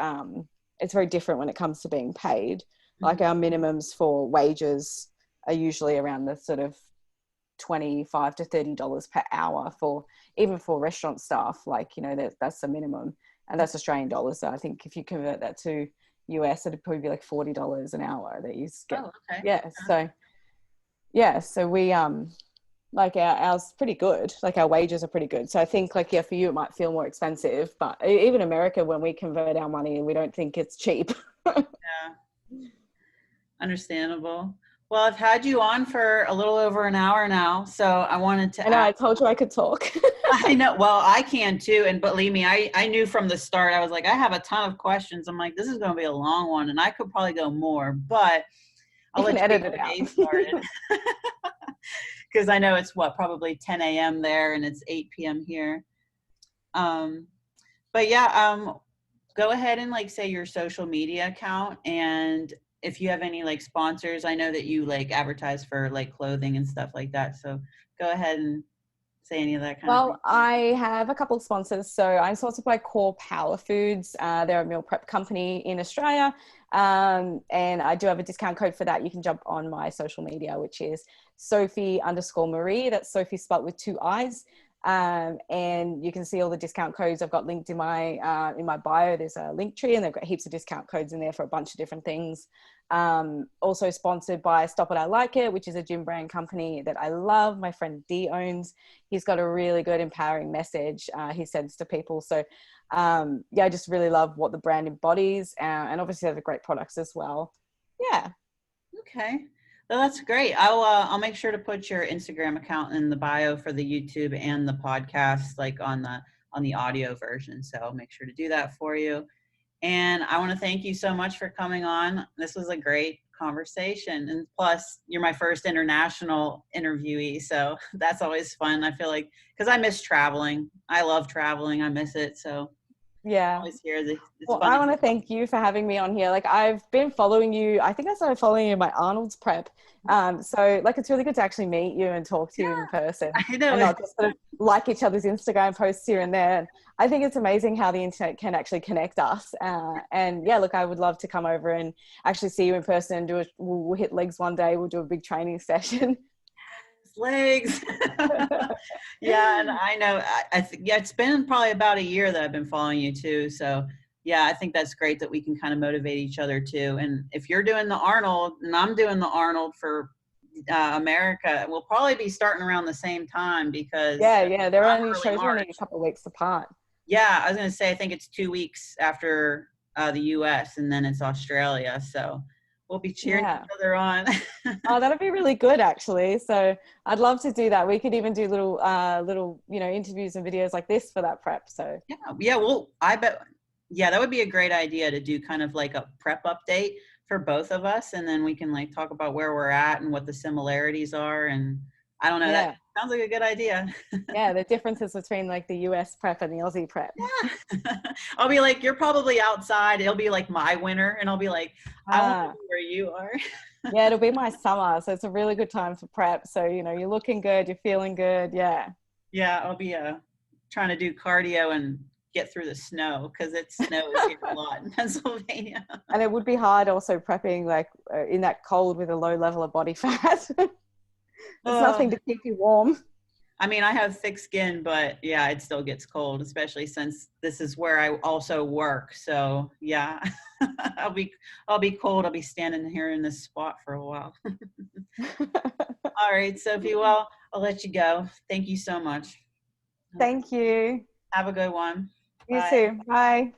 B: different when it comes to being paid. Like our minimums for wages are usually around the sort of $25 to $30 per hour for even for restaurant staff. Like, you know, that's the minimum, and that's Australian dollars. So I think if you convert that to US, it'd probably be like $40 an hour that you get.
A: Oh, okay.
B: Yeah. So we like ours pretty good. Like our wages are pretty good. So I think like, yeah, for you, it might feel more expensive, but even America, when we convert our money, we don't think it's cheap.
A: Yeah. Understandable. Well, I've had you on for a little over an hour now, so I wanted to
B: I know, I told you I could talk.
A: I know. Well, I can too. And believe me, I knew from the start, I was like, I have a ton of questions. I'm like, this is going to be a long one and I could probably go more, but I'll let you
B: edit it out.
A: get started. Because I know it's probably 10 a.m. there and it's 8 p.m. here. But yeah, go ahead and like say your social media account, and if you have any like sponsors. I know that you like advertise for like clothing and stuff like that. So go ahead and say any of that kind of thing.
B: Well, I have a couple of sponsors. So I'm sponsored by Core Power Foods. They're a meal prep company in Australia. And I do have a discount code for that. You can jump on my social media, which is Sophie_Maree. That's Sophie spelled with 2 I's. And you can see all the discount codes I've got linked in my bio. There's a link tree and they've got heaps of discount codes in there for a bunch of different things. Also sponsored by Stop It I Like It, which is a gym brand company that I love. My friend D owns. He's got a really good empowering message he sends to people. So yeah, I just really love what the brand embodies, and obviously they have great products as well. Yeah.
A: Okay. Well, that's great. I'll make sure to put your Instagram account in the bio for the YouTube and the podcast, like on the audio version. So I'll make sure to do that for you. And I want to thank you so much for coming on. This was a great conversation. And plus, you're my first international interviewee. So that's always fun. I feel like, because I miss traveling. I love traveling. I miss it. So
B: yeah.
A: Always here. It's
B: well,
A: fun.
B: I want to thank you for having me on here. Like I've been following you. I think I started following you in my Arnold's prep. So like it's really good to actually meet you and talk to you in person.
A: I know.
B: And not just sort of like each other's Instagram posts here and there. And I think it's amazing how the internet can actually connect us. And yeah, look, I would love to come over and actually see you in person and we'll hit legs one day. We'll do a big training session.
A: Legs. Yeah, and I know I think it's been probably about a year that I've been following you too. So yeah, I think that's great that we can kind of motivate each other too. And if you're doing the Arnold and I'm doing the Arnold for America, we'll probably be starting around the same time because
B: they're only shows only a couple of weeks apart.
A: Yeah, I was gonna say I think it's 2 weeks after the US and then it's Australia. So we'll be cheering each other on.
B: Oh, that'd be really good, actually. So I'd love to do that. We could even do little, interviews and videos like this for that prep. So
A: yeah. Well, I bet. Yeah, that would be a great idea to do kind of like a prep update for both of us, and then we can like talk about where we're at and what the similarities are. And I don't know. Yeah. That sounds like a good idea.
B: Yeah, the differences between like the US prep and the Aussie prep.
A: Yeah. I'll be like, you're probably outside. It'll be like my winter, and I'll be like, I want to know where you are.
B: Yeah, it'll be my summer, so it's a really good time for prep. So you're looking good, you're feeling good. Yeah.
A: Yeah, I'll be trying to do cardio and get through the snow because it snows here a lot in Pennsylvania.
B: And it would be hard also prepping like in that cold with a low level of body fat. There's nothing to keep you warm.
A: I mean, I have thick skin, but yeah, it still gets cold, especially since this is where I also work. So yeah, I'll be cold. I'll be standing here in this spot for a while. All right, Sophie. Well, I'll let you go. Thank you so much.
B: Thank you.
A: Have a good one.
B: You
A: Bye.
B: too. Bye.